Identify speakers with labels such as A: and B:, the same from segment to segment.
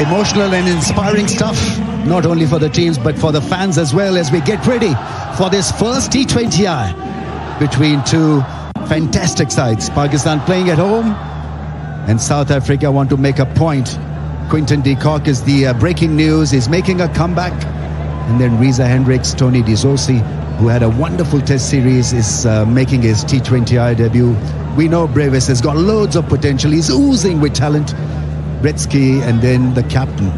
A: Emotional and inspiring stuff, not only for the teams but for the fans as well, as we get ready for this first T20I between two fantastic sides. Pakistan playing at home and South Africa want to make a point. Quinton de Kock is the breaking news. He's making a comeback. And then Reza Hendricks, Tony Dizossi, who had a wonderful test series, is making his T20I debut. We know Brevis has got loads of potential. He's oozing with talent. Gretzky, and then the captain,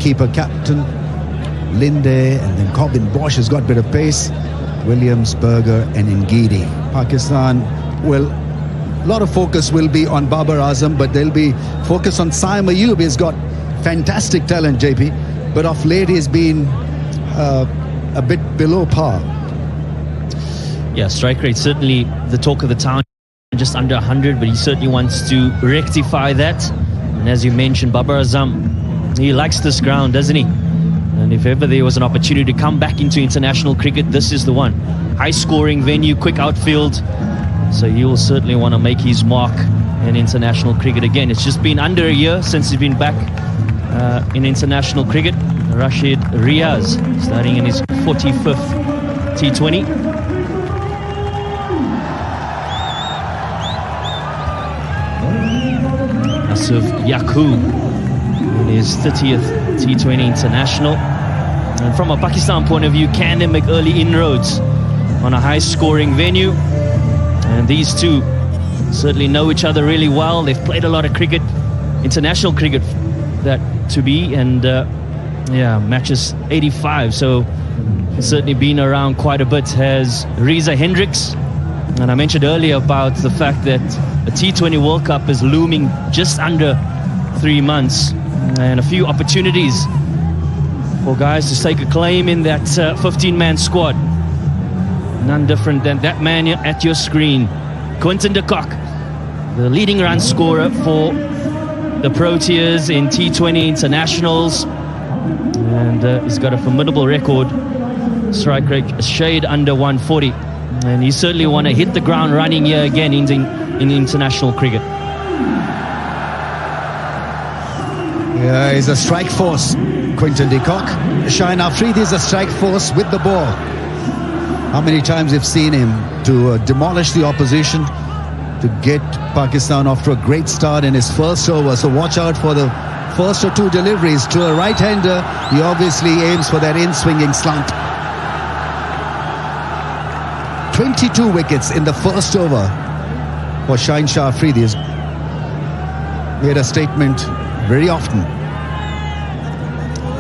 A: keeper captain, Linde, and then Corbin Bosch has got a bit of pace. Williams, Berger, and Ngidi. Pakistan, well, a lot of focus will be on Babar Azam, but they'll be focused on Saim Ayub. He's got fantastic talent, JP, but of late he's been a bit below par.
B: Yeah, strike rate certainly the talk of the town, just under 100, but he certainly wants to rectify that. And as you mentioned, Babar Azam, he likes this ground, doesn't he? And if ever there was an opportunity to come back into international cricket, this is the one. High-scoring venue, quick outfield. So he will certainly want to make his mark in international cricket again. It's just been under a year since he's been back in international cricket. Rashid Riaz, starting in his 45th T20. Of Yaqub in his 30th T20 international. And from a Pakistan point of view, can they make early inroads on a high-scoring venue? And these two certainly know each other really well. They've played a lot of cricket, international cricket, that to be, and yeah, matches 85. So certainly been around quite a bit. Has Reza Hendricks. And I mentioned earlier about the fact that the T20 World Cup is looming just under 3 months, and a few opportunities for guys to stake a claim in that 15-man squad. None different than that man at your screen, Quinton de Kock, the leading run scorer for the Proteas in T20 internationals, and he's got a formidable record. Strike rate a shade under 140. And you certainly want to hit the ground running here again in international cricket.
A: Yeah, he's a strike force, Quinton de Kock. Shaheen Afridi is a strike force with the ball. How many times we've seen him to demolish the opposition, to get Pakistan off to a great start in his first over. So watch out for the first or two deliveries. To a right-hander, he obviously aims for that in-swinging slant. 22 wickets in the first over for Shaheen Afridi. Has made a statement very often.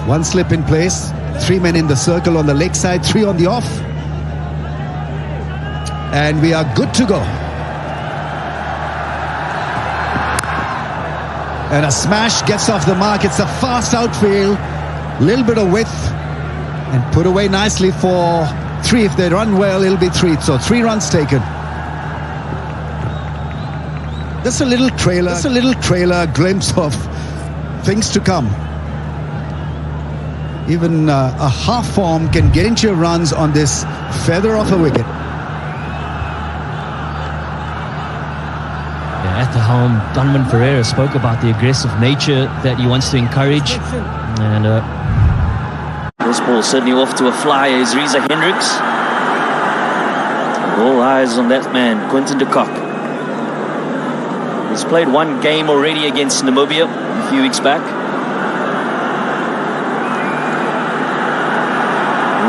A: One slip in place, 3 men in the circle on the leg side, 3 on the off. And we are good to go. And a smash gets off the mark. It's a fast outfield, little bit of width, and put away nicely for 3. If they run well, it'll be 3. So 3 runs taken. Just a little trailer glimpse of things to come. Even a half form can get into your runs on this feather of a wicket.
B: At the helm, Donovan Ferreira spoke about the aggressive nature that he wants to encourage. And this ball certainly off to a flyer is Reza Hendricks. All eyes on that man, Quinton de Kock. He's played 1 game already against Namibia a few weeks back.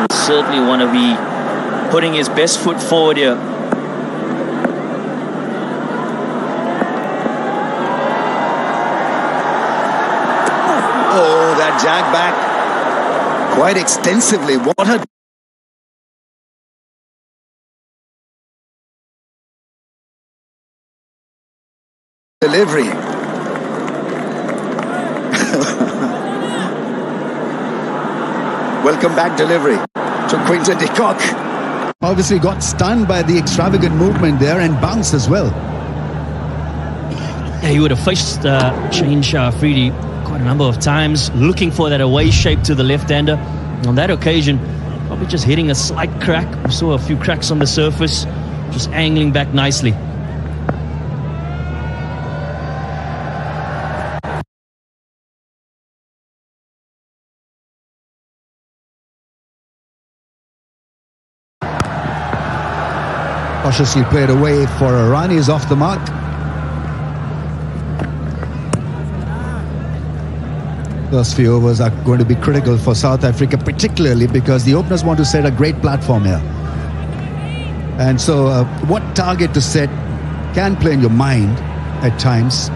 B: He'll certainly want to be putting his best foot forward here.
A: Oh, that jag back quite extensively. What a delivery. Welcome back delivery to Quinton de Kock. Obviously got stunned by the extravagant movement there and bounced as well.
B: Yeah, he would have faced Shaheen Afridi quite a number of times, looking for that away shape to the left-hander. On that occasion, probably just hitting a slight crack. We saw a few cracks on the surface, just angling back nicely.
A: Cautiously played away for a run. He's off the mark. First few overs are going to be critical for South Africa, particularly because the openers want to set a great platform here. And so what target to set can play in your mind at times,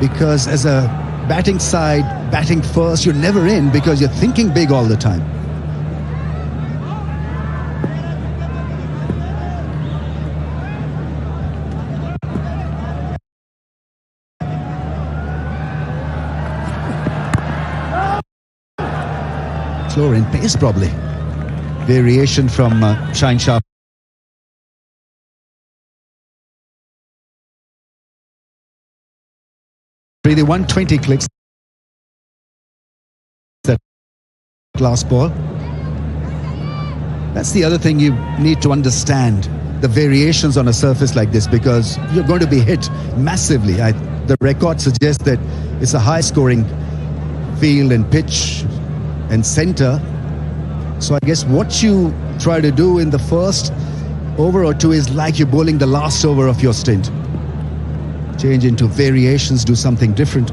A: because as a batting side, batting first, you're never in because you're thinking big all the time. Slower in pace probably. Variation from Shine Sharp. The 120 clicks. That last ball. That's the other thing you need to understand, the variations on a surface like this, because you're going to be hit massively. The record suggests that it's a high scoring field and pitch and center. So I guess what you try to do in the first over or two is like you're bowling the last over of your stint. Change into variations, do something different.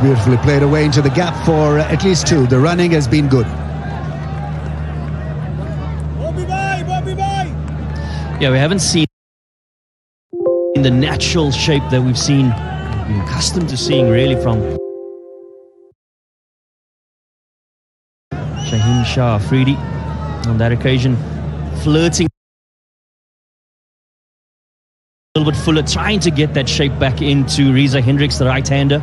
A: Beautifully played away into the gap for at least two. The running has been good.
B: Yeah, we haven't seen in the natural shape that we've been accustomed to seeing really from Shaheen Shah Afridi on that occasion, flirting a little bit fuller, trying to get that shape back into Reza Hendricks, the right-hander.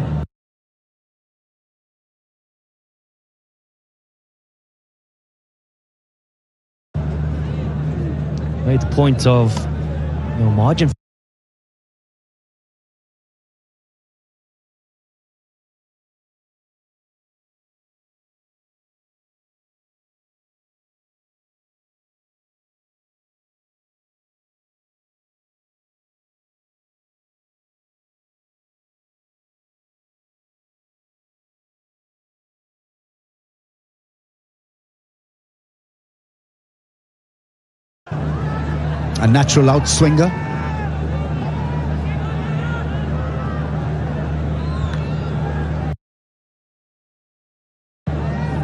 B: Made the point of margin.
A: A natural outswinger.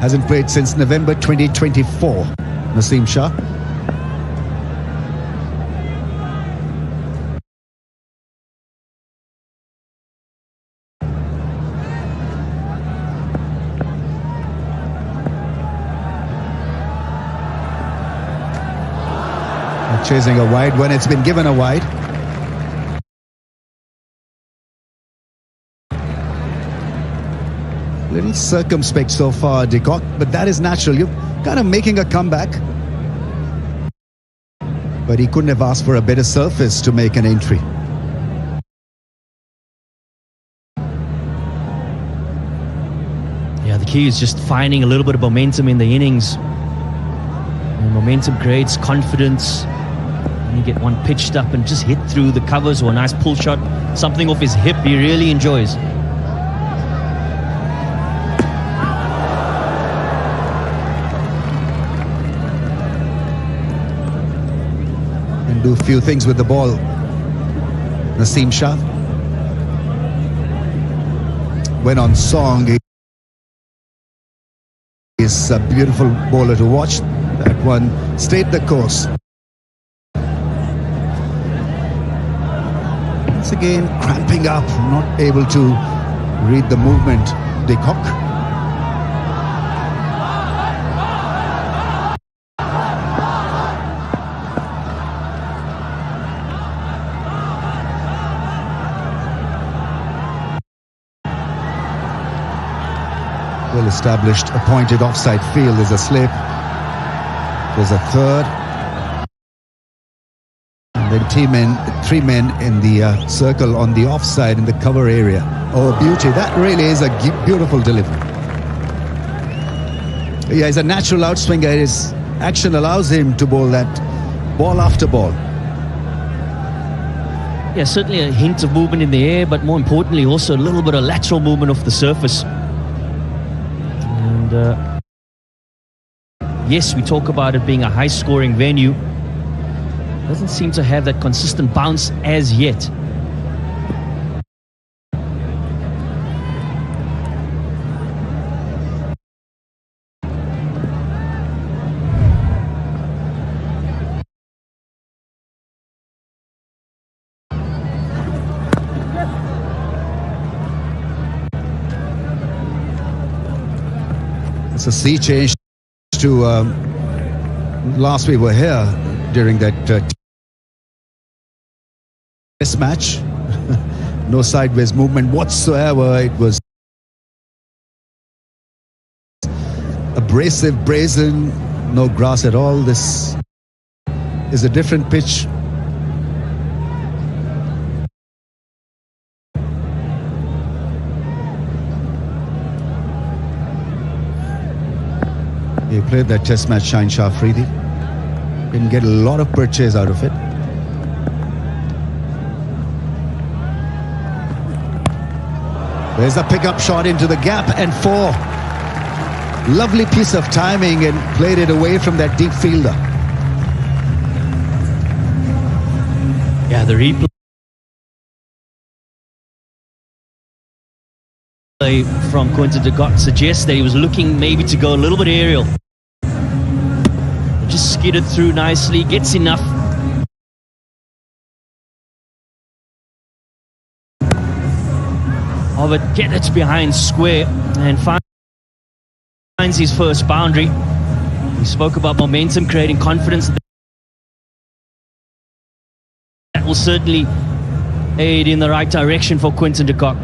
A: Hasn't played since November 2024, Naseem Shah. Chasing a wide when it's been given a wide. Little circumspect so far, de Kock, but that is natural. You're kind of making a comeback. But he couldn't have asked for a better surface to make an entry.
B: Yeah, the key is just finding a little bit of momentum in the innings. And momentum creates confidence. And you get one pitched up and just hit through the covers, or a nice pull shot, something off his hip he really enjoys.
A: And do a few things with the ball. Naseem Shah. When on song, he's a beautiful bowler to watch. That one stayed the course. Once again, cramping up, not able to read the movement. De Kock. Well established, appointed offside field. There's a slip. There's a third. Then three men in the circle on the offside in the cover area. Oh, beauty. That really is a beautiful delivery. Yeah, he's a natural outswinger. His action allows him to bowl that ball after ball.
B: Yeah, certainly a hint of movement in the air, but more importantly also a little bit of lateral movement off the surface. And yes, we talk about it being a high-scoring venue. Doesn't seem to have that consistent bounce as yet.
A: It's a sea change to last we were here during that test match. No sideways movement whatsoever. It was abrasive, brazen, no grass at all. This is a different pitch. He played that test match, Shaheen Shah Afridi. Didn't get a lot of purchase out of it. There's a pickup shot into the gap and 4. Lovely piece of timing and played it away from that deep fielder.
B: Yeah, the replay from Quinton de Kock suggests that he was looking maybe to go a little bit aerial. Just skidded through nicely, gets enough. Of it, get it behind square and finds his first boundary. We spoke about momentum, creating confidence. That will certainly aid in the right direction for Quinton de Kock.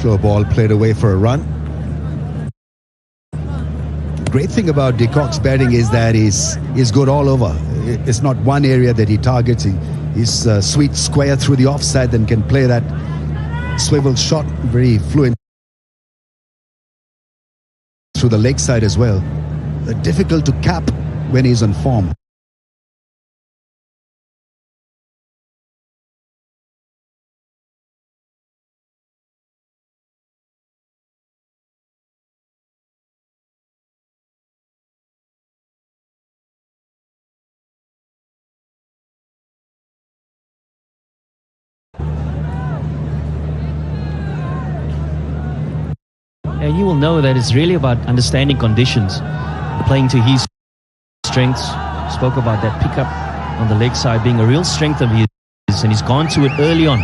A: Slow ball played away for a run. Great thing about de Kock's batting is that he's good all over. It's not one area that he targets. He's sweet square through the offside and can play that swivel shot very fluent through the leg side as well. Difficult to cap when he's on form.
B: And you will know that it's really about understanding conditions, playing to his strengths. Spoke about that pickup on the leg side being a real strength of his, and he's gone to it early on.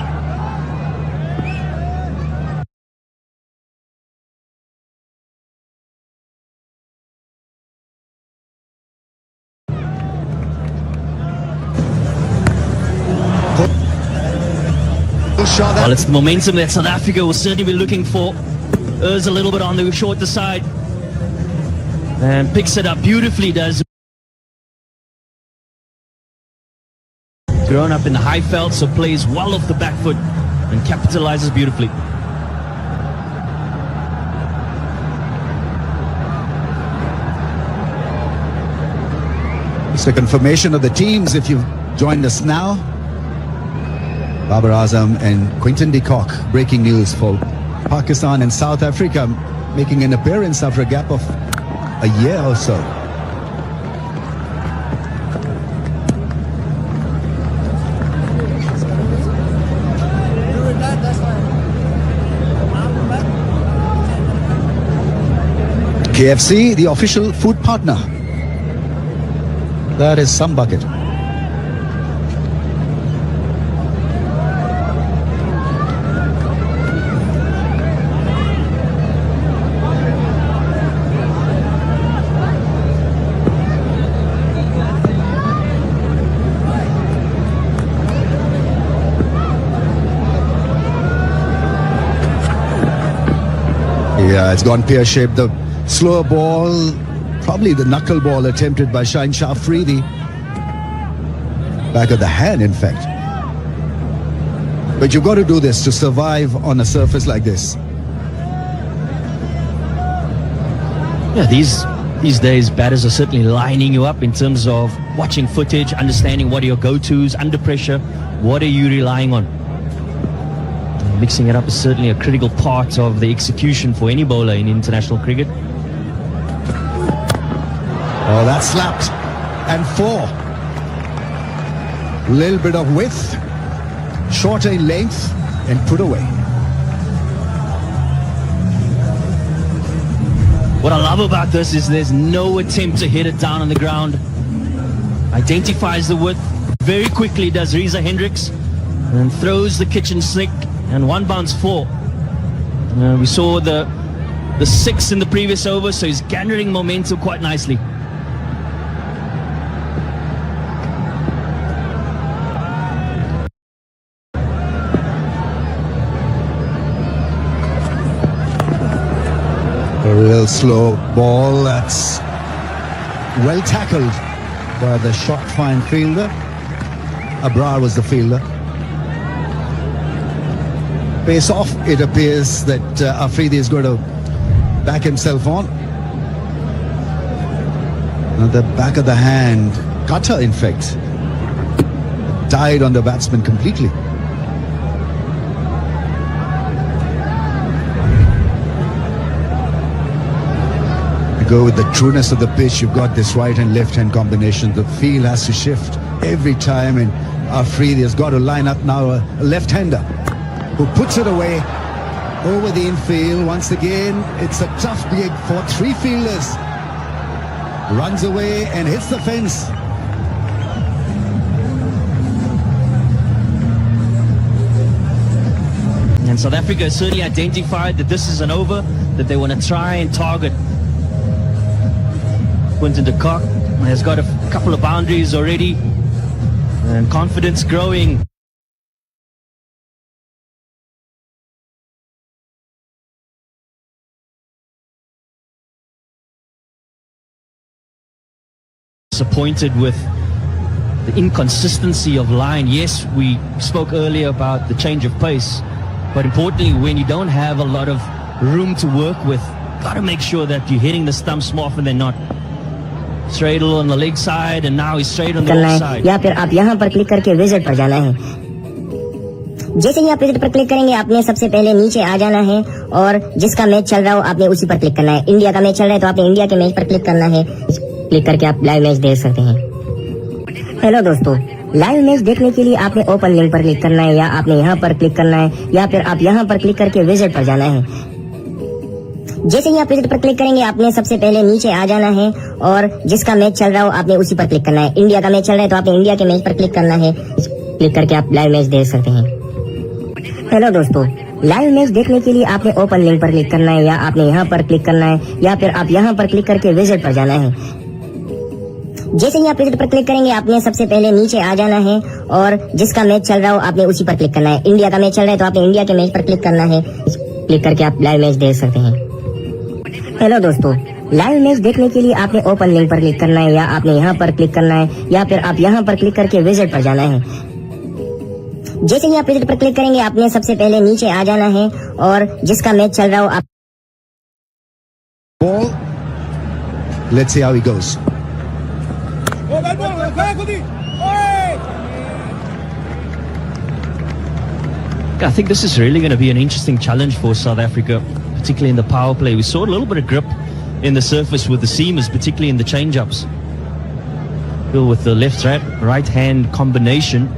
B: Well, it's the momentum that South Africa will certainly be looking for. Errs a little bit on the shorter side and picks it up beautifully, does. Grown up in the high felt, so plays well off the back foot and capitalizes beautifully.
A: It's a confirmation of the teams if you've joined us now. Babar Azam and Quinton de Kock, breaking news for Pakistan and South Africa, making an appearance after a gap of a year or so. KFC, the official food partner. That is some bucket. Yeah, it's gone pear-shaped. The slower ball, probably the knuckle ball attempted by Shaheen Shah Afridi. Back of the hand, in fact. But you've got to do this to survive on a surface like this.
B: Yeah, these days batters are certainly lining you up in terms of watching footage, understanding what are your go-tos under pressure, what are you relying on. Mixing it up is certainly a critical part of the execution for any bowler in international cricket.
A: Oh, that's slapped. And 4. Little bit of width, shorter in length, and put away.
B: What I love about this is there's no attempt to hit it down on the ground. Identifies the width very quickly, does Reza Hendricks, and throws the kitchen sink, and 1 bounce 4. We saw the 6 in the previous over, so he's gathering momentum quite nicely.
A: A real slow ball that's well tackled by the short fine fielder. Abrar was the fielder. Pace off, it appears that Afridi is going to back himself on. Now the back of the hand, cutter in fact, died on the batsman completely. Go with the trueness of the pitch. You've got this right and left hand combination. The field has to shift every time, and Afridi has got to line up now a left-hander who puts it away over the infield. Once again, it's a tough gig for 3 fielders. Runs away and hits the fence.
B: And South Africa has certainly identified that this is an over that they want to try and target. Quinton de Kock has got a couple of boundaries already, and confidence growing. Disappointed with the inconsistency of line. Yes, we spoke earlier about the change of pace, but importantly, when you don't have a lot of room to work with, got to make sure that you're hitting the stumps more often than not. Straddle on the leg side, and now he's straight on the off side.
C: या फिर आप यहाँ पर click करके visit पर जाना है. जैसे ही आप विजिट पर क्लिक करेंगे, आपने सबसे पहले नीचे आ जाना है और जिसका मैच चल रहा हो आपने उसी पर क्लिक करना है. इंडिया का मैच चल रहा है तो आपने इंडिया के मैच पर क्लिक करना है. क्लिक करके आप लाइव मैच देख सकते हैं. हेलो दोस्तों, लाइव मैच देखने के लिए आपने ओपन लिंक पर क्लिक करना है, या आपने यहाँ पर क्लिक करना है, या फिर आप यहाँ पर क्लिक करके विजिट पर जाना है. जैसे ही आप विजिट पर क्लिक करेंगे, आपने सबसे पहले नीचे आ जाना है और जिसका मैच चल रहा हो आपने उसी पर क्लिक करना है. इंडिया का मैच चल रहा है तो आपने इंडिया के मैच पर क्लिक करना है. क्लिक करके आप लाइव मैच देख सकते हैं. हेलो दोस्तों, लाइव मैच देखने के लिए आपने ओपन लिंक पर क्लिक करना है, या आपने यहाँ पर क्लिक करना है, या फिर आप यहाँ पर क्लिक करके विजिट पर जाना है. जैसे ही आप विजिट पर क्लिक करेंगे, आपने सबसे पहले नीचे आ जाना है और जिसका मैच चल रहा हो आपने उसी पर क्लिक करना है. इंडिया का मैच चल रहा है तो आपने इंडिया के मैच पर क्लिक करना है. क्लिक करके आप लाइव मैच देख सकते हैं. हेलो दोस्तों, लाइव मैच देखने के लिए आपने ओपन लिंक पर क्लिक करना है, या आपने यहाँ पर क्लिक करना है, या फिर आप यहाँ पर क्लिक करके विजिट पर जाना है. जैसे ही आप विजिट पर क्लिक करेंगे, आपने सबसे पहले नीचे आ जाना है और जिसका मैच चल रहा हो आप.
A: Ball. Let's see how he goes.
B: I think this is really going to be an interesting challenge for South Africa, particularly in the power play. We saw a little bit of grip in the surface with the seamers, particularly in the change-ups. Bill with the left hand combination.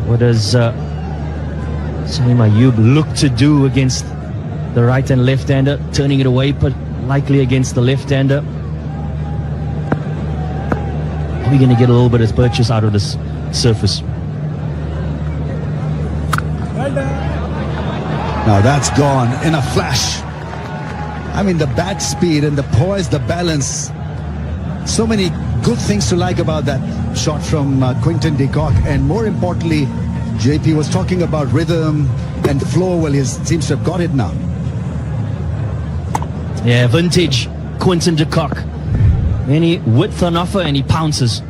B: What does Salim Ayub look to do against the right and left-hander? Turning it away, but likely against the left-hander. Are we going to get a little bit of purchase out of this surface?
A: Now that's gone in a flash. I mean, the bat speed and the poise, the balance. So many good things to like about that shot from Quinton de Kock. And more importantly, JP was talking about rhythm and flow. Well, he seems to have got it now.
B: Yeah, vintage Quinton de Kock. Any width on offer and he pounces.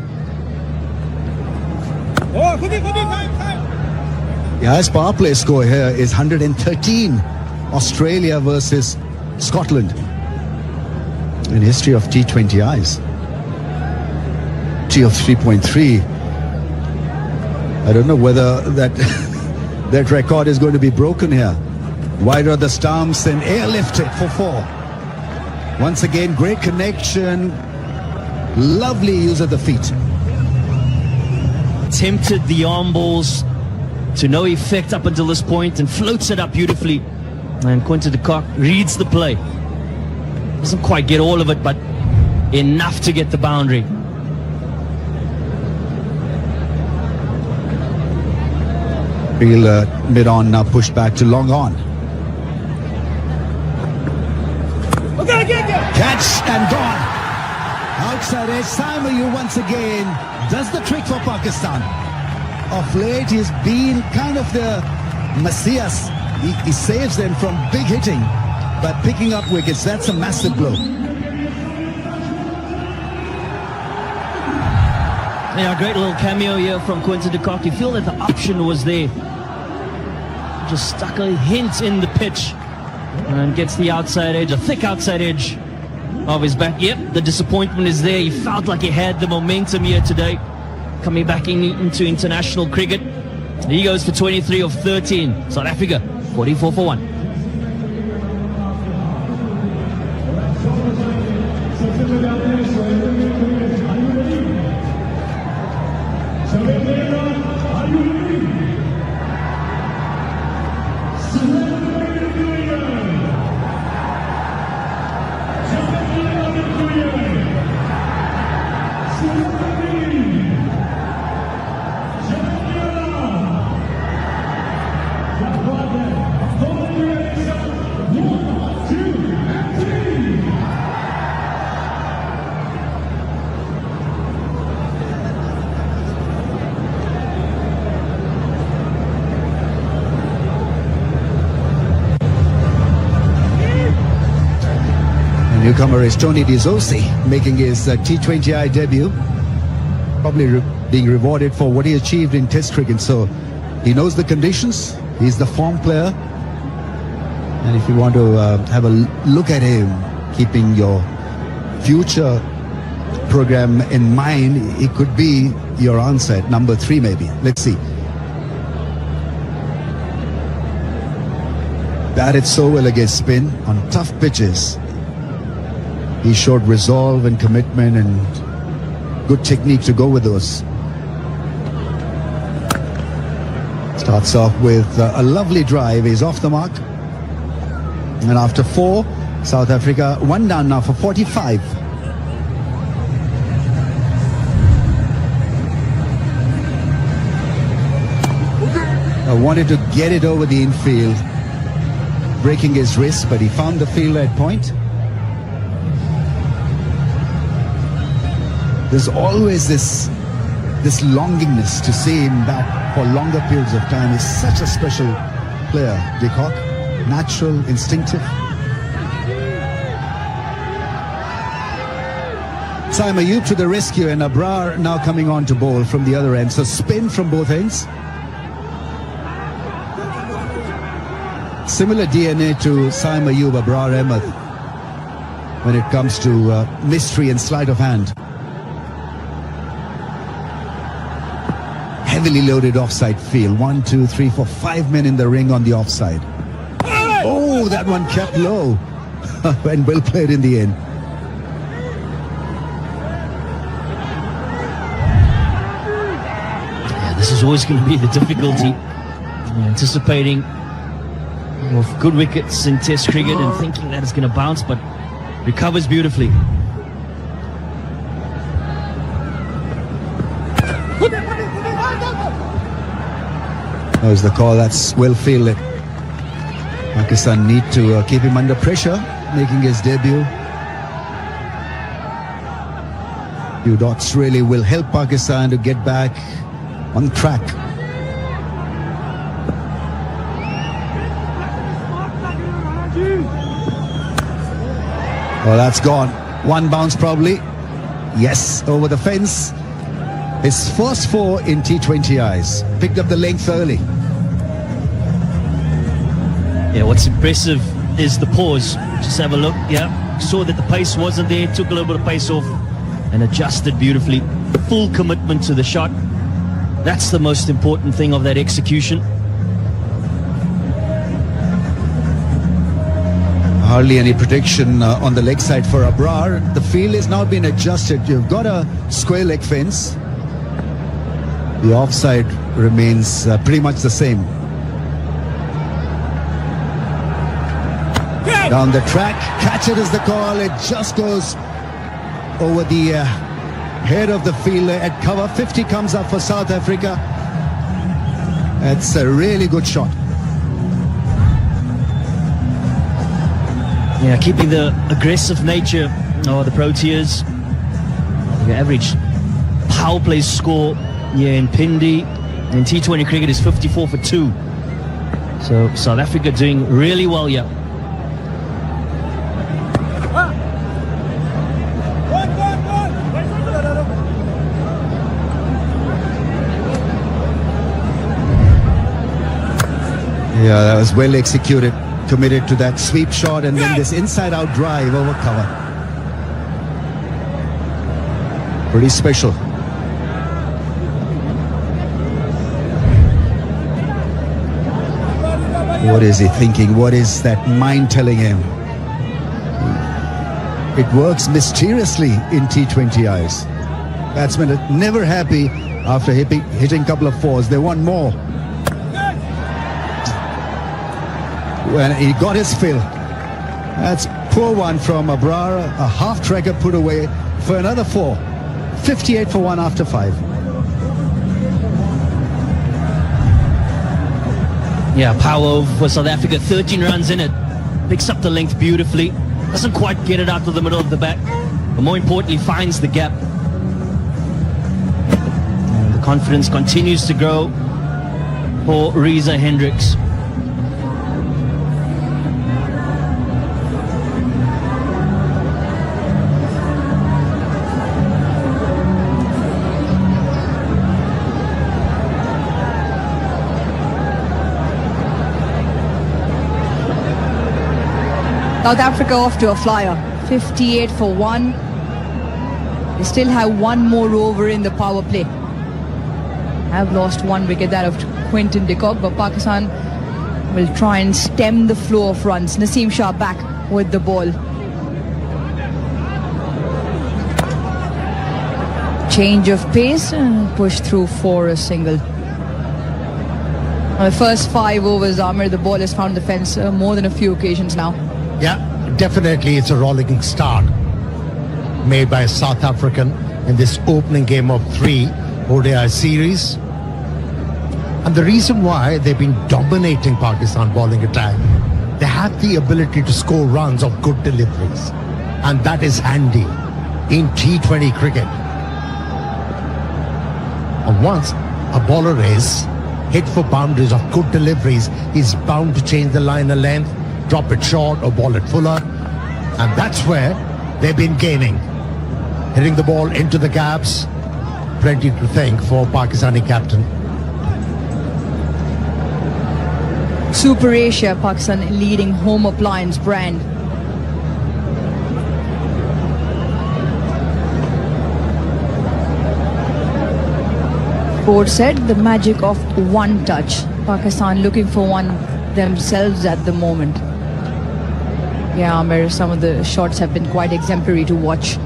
A: Yeah, his power play score here is 113. Australia versus Scotland. in history of T20Is. T of 3.3. I don't know whether that that record is going to be broken here. Wider are the stumps and airlifted for 4. Once again, great connection. Lovely use of the feet.
B: Tempted the arm balls to no effect up until this point and floats it up beautifully. And Quinton de Kock reads the play. Doesn't quite get all of it, but enough to get the boundary.
A: Field mid-on, now pushed back to long on. Catch and gone. Outside edge, Simon once again does the trick for Pakistan. Of late, he's been kind of the messias. He saves them from big hitting by picking up wickets. That's a massive blow.
B: Yeah, great little cameo here from Quinton de Kock. You feel that the option was there. Just stuck a hint in the pitch and gets the outside edge, a thick outside edge of his back. Yep, the disappointment is there. He felt like he had the momentum here today. Coming back into international cricket. He goes for 23 of 13. South Africa, 44 for 1.
A: Newcomer is Tony D'Souza making his T20I debut, probably being rewarded for what he achieved in Test cricket. So he knows the conditions, he's the form player, and if you want to have a look at him, keeping your future program in mind, it could be your answer at number 3 maybe. Let's see. Batted so well against spin on tough pitches. He showed resolve and commitment and good technique to go with those. Starts off with a lovely drive. He's off the mark. And after 4, South Africa 1 down now for 45. I wanted to get it over the infield, breaking his wrist, but he found the field at point. There's always this longingness to see him back for longer periods of time. He's such a special player, de Kock. Natural, instinctive. Simon Ayub to the rescue, and Abrar now coming on to bowl from the other end. So spin from both ends. Similar DNA to Simon Ayub, Abrar Ahmed when it comes to mystery and sleight of hand. Heavily loaded offside field. 1, 2, 3, 4, 5 men in the ring on the offside. Oh, that one kept low and well played in the end.
B: Yeah, this is always going to be the difficulty. Anticipating with good wickets in Test cricket and thinking that it's going to bounce, but recovers beautifully.
A: That was the call. That's well fielded. Pakistan need to keep him under pressure, making his debut. Few dots really will help Pakistan to get back on track. Oh, that's gone. One bounce probably. Yes, over the fence. His first 4 in T20Is. Picked up the length early.
B: Yeah, what's impressive is the pause. Just have a look. Yeah, saw that the pace wasn't there, took a little bit of pace off and adjusted beautifully. Full commitment to the shot. That's the most important thing of that execution.
A: Hardly any protection on the leg side for Abrar. The field has now been adjusted. You've got a square leg fence. The offside remains pretty much the same. Down the track, catch it is the call. It just goes over the head of the fielder at cover. 50 comes up for South Africa. That's a really good shot.
B: Yeah, keeping the aggressive nature of the Proteas. The average power play score here in Pindi in T20 cricket is 54 for 2. So South Africa doing really well here.
A: Yeah, that was well executed. Committed to that sweep shot and then this inside-out drive over cover. Pretty special. What is he thinking? What is that mind telling him? It works mysteriously in T20 eyes. Batsmen are never happy after hitting a couple of fours. They want more. When he got his fill. That's poor one from Abrar. A half tracker put away for another 4. 58 for 1 after 5.
B: Yeah, power for South Africa. 13 runs in it. Picks up the length beautifully. Doesn't quite get it out to the middle of the bat. But more importantly, finds the gap. And the confidence continues to grow for Reza Hendricks.
D: South Africa off to a flyer, 58 for 1. They still have one more over in the power play. Have lost 1 wicket, that of Quinton de Kock, but Pakistan will try and stem the flow of runs. Naseem Shah back with the ball. Change of pace and push through for a single. The first 5 overs, Amir, the ball has found the fence more than a few occasions now.
E: Yeah, definitely it's a rollicking start made by a South African in this opening game of 3 ODI series. And the reason why they've been dominating Pakistan bowling attack, they have the ability to score runs of good deliveries. And that is handy in T20 cricket. And once a bowler is hit for boundaries of good deliveries, he's bound to change the liner length, drop it short or ball it fuller, and that's where they've been gaining, hitting the ball into the gaps. Plenty to thank for Pakistani captain.
D: Super Asia, Pakistan leading home appliance brand. Board said the magic of one touch. Pakistan looking for one themselves at the moment. Yeah, Amir, some of the shots have been quite exemplary to watch.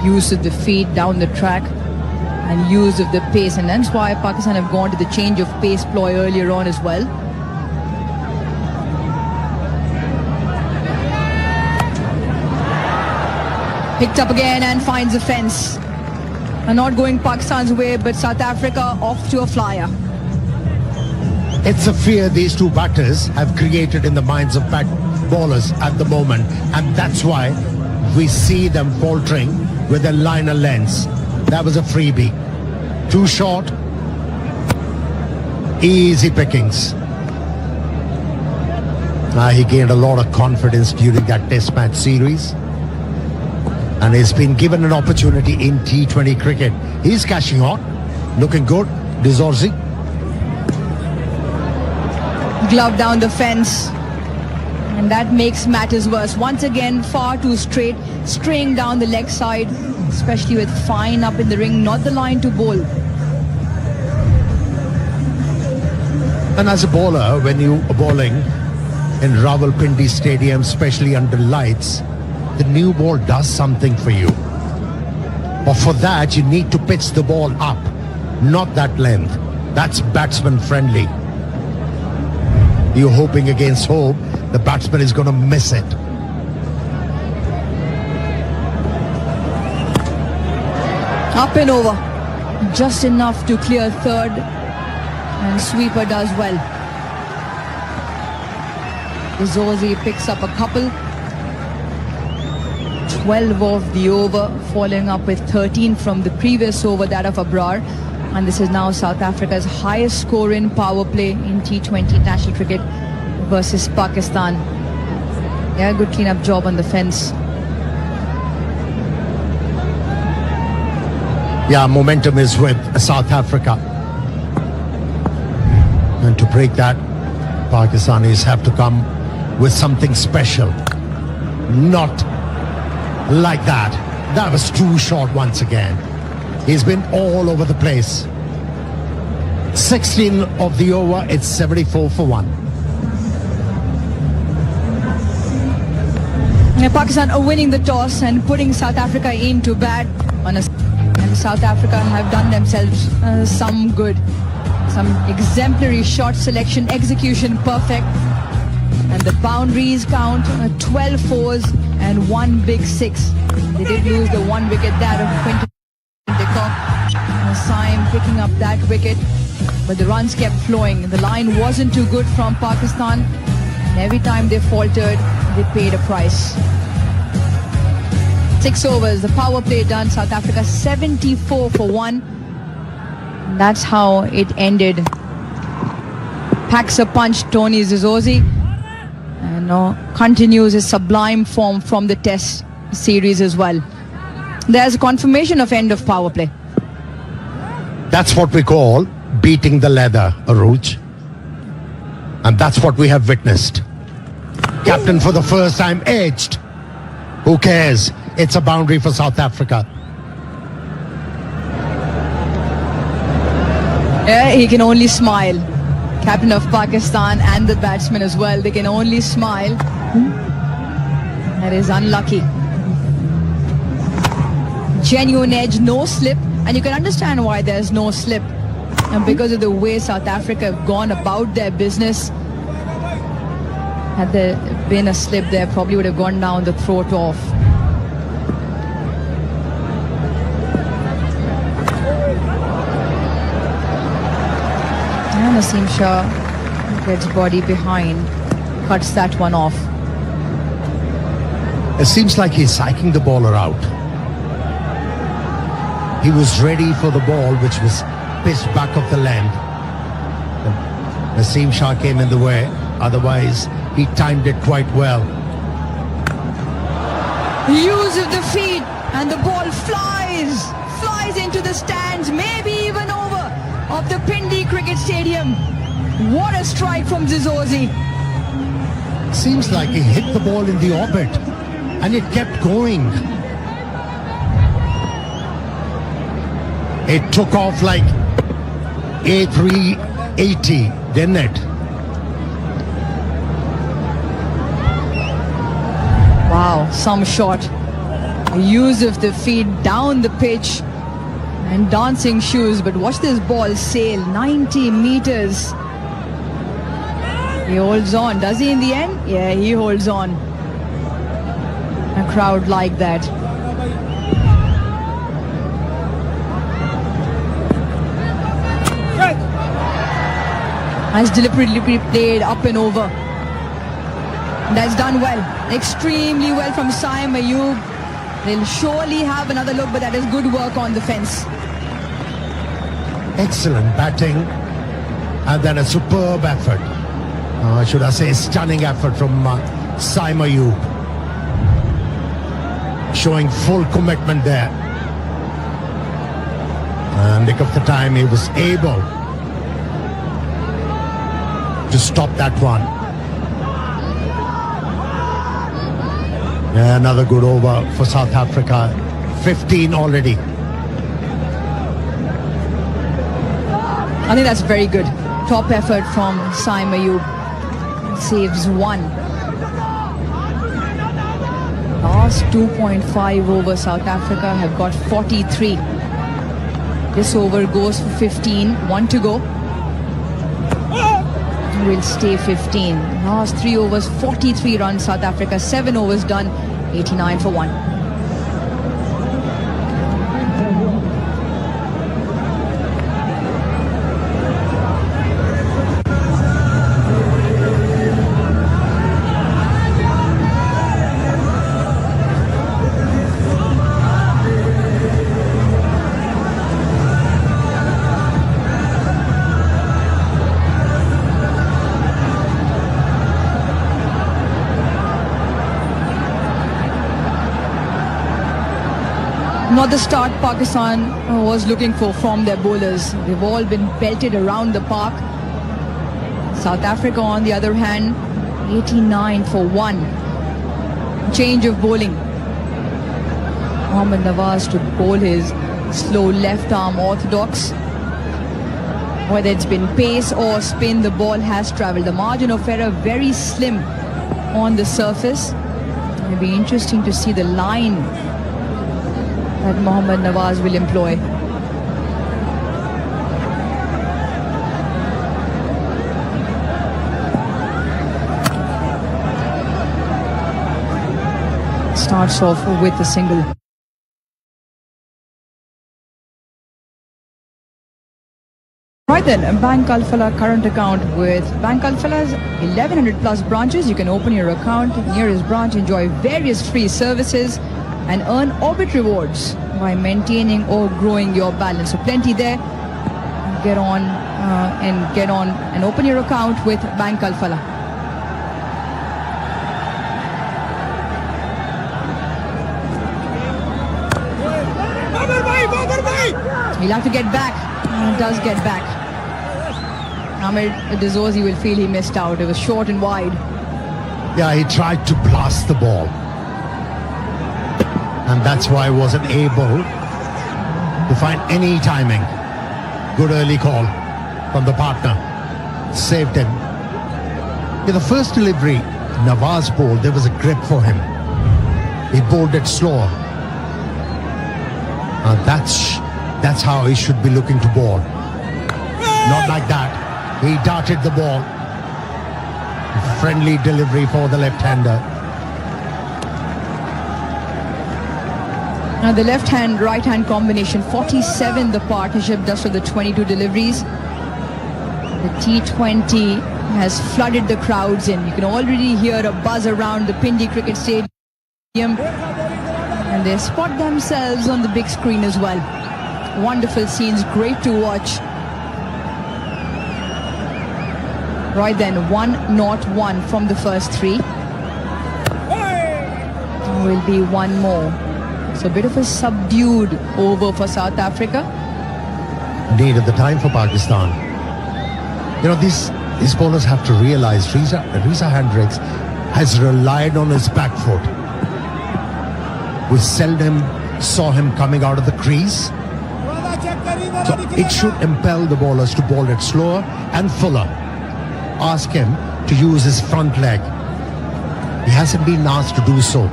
D: Use of the feet down the track and use of the pace, and that's why Pakistan have gone to the change of pace ploy earlier on as well. Picked up again and finds a fence. And not going Pakistan's way, but South Africa off to a flyer.
E: It's a fear these two batters have created in the minds of bowlers at the moment, and that's why we see them faltering with their liner lengths. That was a freebie. Too short. Easy pickings. He gained a lot of confidence during that test match series, and he's been given an opportunity in T20 cricket. He's cashing on. Looking good. Dizorzi.
D: Glove down the fence. And that makes matters worse. Once again, far too straight, straying down the leg side, especially with Fine up in the ring, not the line to bowl.
E: And as a bowler, when you are bowling in Rawalpindi Stadium, especially under lights, the new ball does something for you. But for that, you need to pitch the ball up, not that length. That's batsman friendly. You're hoping against hope, the batsman is going to miss it.
D: Up and over. Just enough to clear third. And sweeper does well. Zozi picks up a couple. 12 of the over, following up with 13 from the previous over, that of Abrar. And this is now South Africa's highest score in power play in T20 international cricket versus Pakistan. Yeah, good clean-up job on the fence.
E: Yeah, momentum is with South Africa. And to break that, Pakistanis have to come with something special. Not like that. That was too short once again. He's been all over the place. 16 of the over, it's 74 for 1.
D: Pakistan are winning the toss and putting South Africa into bat. And South Africa have done themselves some good. Some exemplary shot selection, execution perfect. And the boundaries count 12 fours and 1 big 6. They did lose the 1 wicket, that of Quinton de Kock. Saim picking up that wicket, but the runs kept flowing. The line wasn't too good from Pakistan, and every time they faltered, they paid a price. 6 overs, the power play done. South Africa 74 for 1. And that's how it ended. Packs a punch, Tony Zizozi, and continues his sublime form from the Test series as well. There's a confirmation of end of power play.
E: That's what we call beating the leather, Aruj. And that's what we have witnessed. Captain for the first time edged. Who cares? It's a boundary for South Africa.
D: Yeah, he can only smile. Captain of Pakistan and the batsman as well. They can only smile. That is unlucky. Genuine edge, no slip. And you can understand why there's no slip. And because of the way South Africa have gone about their business. Had there been a slip there, probably would have gone down the throat off. And Naseem Shah gets body behind, cuts that one off.
E: It seems like he's psyching the bowler out. He was ready for the ball, which was pitched back of the length. Naseem Shah came in the way. Otherwise, he timed it quite well.
D: Use of the feet, and the ball flies into the stands, maybe even over of the Pindi Cricket Stadium. What a strike from Zizozi.
E: Seems like he hit the ball in the orbit, and it kept going. It took off like A380, didn't it?
D: Wow, some shot. Use of the feet down the pitch and dancing shoes. But watch this ball sail 90 meters. He holds on. Does he in the end? Yeah, he holds on. A crowd like that. Nice deliberately played up and over. That's done well. Extremely well from Saim Ayub. They'll surely have another look, but that is good work on the fence.
E: Excellent batting, and then a superb effort. Should I say stunning effort from Saim Ayub. Showing full commitment there. And nick of the time he was able to stop that one. Yeah, another good over for South Africa. 15 already.
D: I think that's very good. Top effort from Saim Ayub. Saves one. Last 2.5 over South Africa have got 43. This over goes for 15. 1 to go. Will stay 15. Last 3 overs, 43 runs South Africa. 7 overs done, 89 for 1. Not the start Pakistan was looking for from their bowlers. They've all been belted around the park. South Africa, on the other hand, 89 for 1. Change of bowling. Mohammad Nawaz to bowl his slow left arm orthodox. Whether it's been pace or spin, the ball has travelled. The margin of error very slim on the surface. It'll be interesting to see the line that Mohammad Nawaz will employ. Starts off with a single. Right then, Bank Al-Falah current account. With Bank Al-Falah's 1100 plus branches, you can open your account, nearest branch, enjoy various free services and earn Orbit rewards by maintaining or growing your balance. So plenty there. Get on and open your account with Bank Al-Falah. He'll have to get back. He does get back. Ahmed Dezozi will feel he missed out. It was short and wide.
E: Yeah, he tried to blast the ball. And that's why he wasn't able to find any timing. Good early call from the partner. Saved him. Yeah, the first delivery, Nawaz bowled, there was a grip for him. He bowled it slower. That's how he should be looking to bowl. Not like that. He darted the ball. Friendly delivery for the left-hander.
D: Now the left-hand, right-hand combination, 47 the partnership does for the 22 deliveries. The T20 has flooded the crowds in. You can already hear a buzz around the Pindi Cricket Stadium. And they spot themselves on the big screen as well. Wonderful scenes, great to watch. Right then, 1-0-1 from the first 3. Will be one more. So a bit of a subdued over for South Africa.
E: Need of the time for Pakistan. You know, these bowlers have to realize Reza Hendricks has relied on his back foot. We seldom saw him coming out of the crease. So it should impel the bowlers to bowl it slower and fuller. Ask him to use his front leg. He hasn't been asked to do so.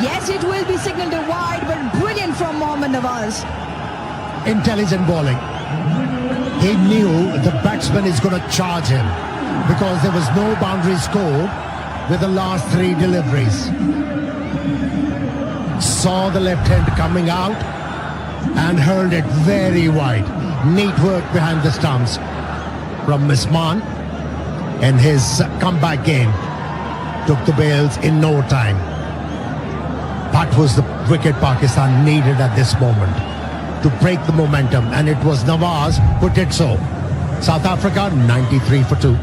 D: Yes, it will be signalled a wide, but brilliant from Mohammad Nawaz.
E: Intelligent bowling. He knew the batsman is going to charge him because there was no boundary score with the last 3 deliveries. Saw the left hand coming out and hurled it very wide. Neat work behind the stumps from Misman in his comeback game. Took the bails in no time. That was the wicket Pakistan needed at this moment to break the momentum, and it was Nawaz who did so. South Africa 93 for 2.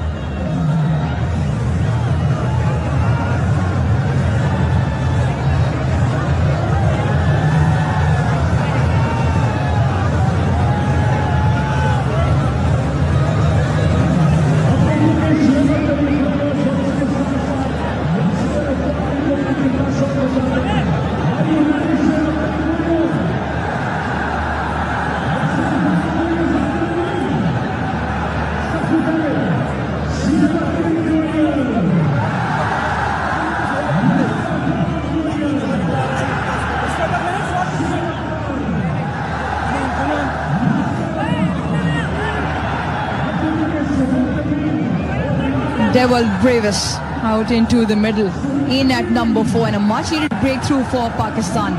D: There was Brevis out into the middle, in at number 4, and a much needed breakthrough for Pakistan.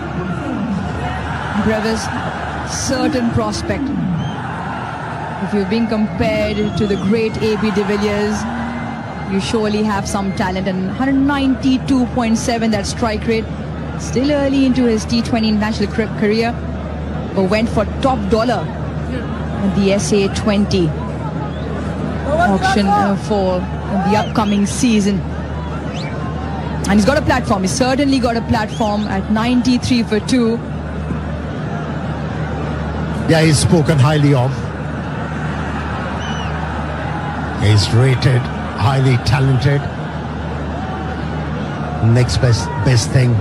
D: Brevis, certain prospect. If you're being compared to the great A.B. de Villiers, you surely have some talent. And 192.7, that strike rate. Still early into his T20 international career, but went for top dollar at the SA 20 auction for the upcoming season. And he's got a platform. He's certainly got a platform at 93 for 2.
E: Yeah, he's spoken highly of. He's rated, highly talented. Next best thing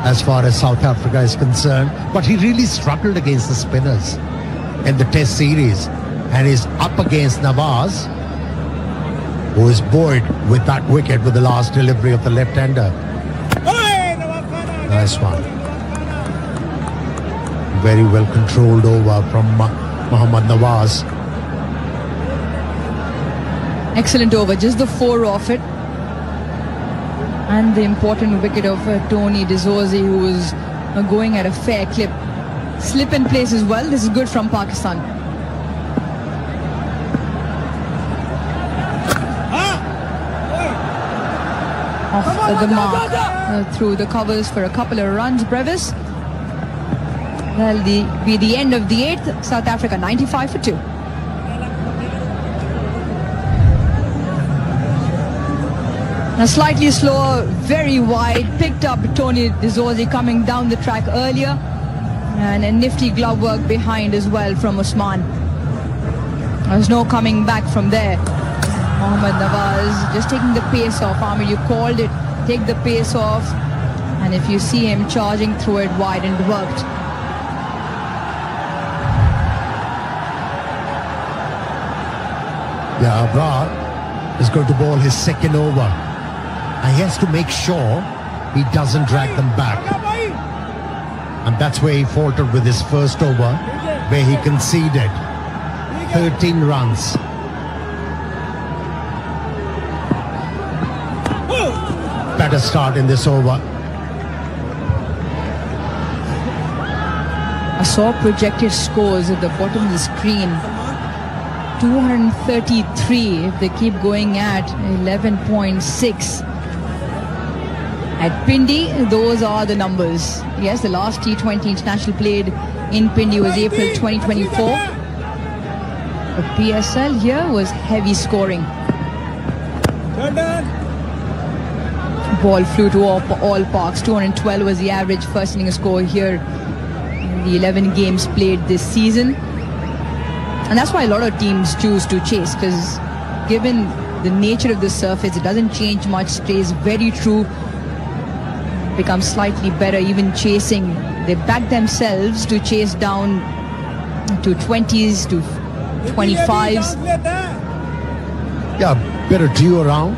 E: as far as South Africa is concerned. But he really struggled against the spinners in the Test series. And he's up against Nawaz, who is buoyed with that wicket with the last delivery of the left-hander. Nice one. Very well controlled over from Mohammad Nawaz.
D: Excellent over, just the 4 off it. And the important wicket of Tony De Zorzi, who was going at a fair clip. Slip in place as well. This is good from Pakistan. Off the mark through the covers for a couple of runs. Brevis. That'll be the end of the 8th. South Africa 95 for 2. Now slightly slower, very wide. Picked up Tony De Zorzi coming down the track earlier. And a nifty glove work behind as well from Usman. There's no coming back from there. Mohammad Nawaz just taking the pace off. Amir, you called it. Take the pace off. And if you see him charging through it wide, and it worked.
E: Yeah, Abrar is going to bowl his second over. And he has to make sure he doesn't drag them back. And that's where he faltered with his first over, where he conceded 13 runs. Better start in this over.
D: I saw projected scores at the bottom of the screen. 233 if they keep going at 11.6. At Pindi, those are the numbers. Yes, the last T20 international played in Pindi was April 2024. The PSL here was heavy scoring. Ball flew to all parks. 212 was the average first inning score here in the 11 games played this season. And that's why a lot of teams choose to chase, because given the nature of the surface, it doesn't change much, stays very true, becomes slightly better even chasing. They back themselves to chase down to 20s, to 25s.
E: Yeah, better due around.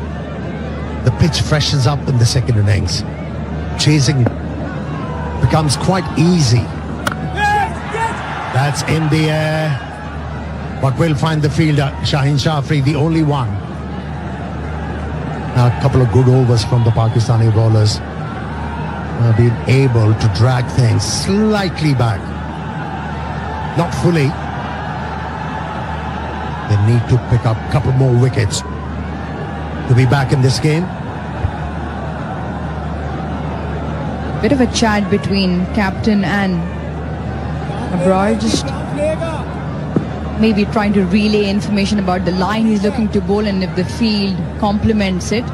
E: The pitch freshens up in the second innings. Chasing becomes quite easy. That's in the air. But we'll find the fielder, Shaheen Shafri, the only one. Now, a couple of good overs from the Pakistani bowlers. Been able to drag things slightly back. Not fully. They need to pick up a couple more wickets to be back in this game.
D: Bit of a chat between captain and Abrar, just maybe trying to relay information about the line he's looking to bowl and if the field complements it.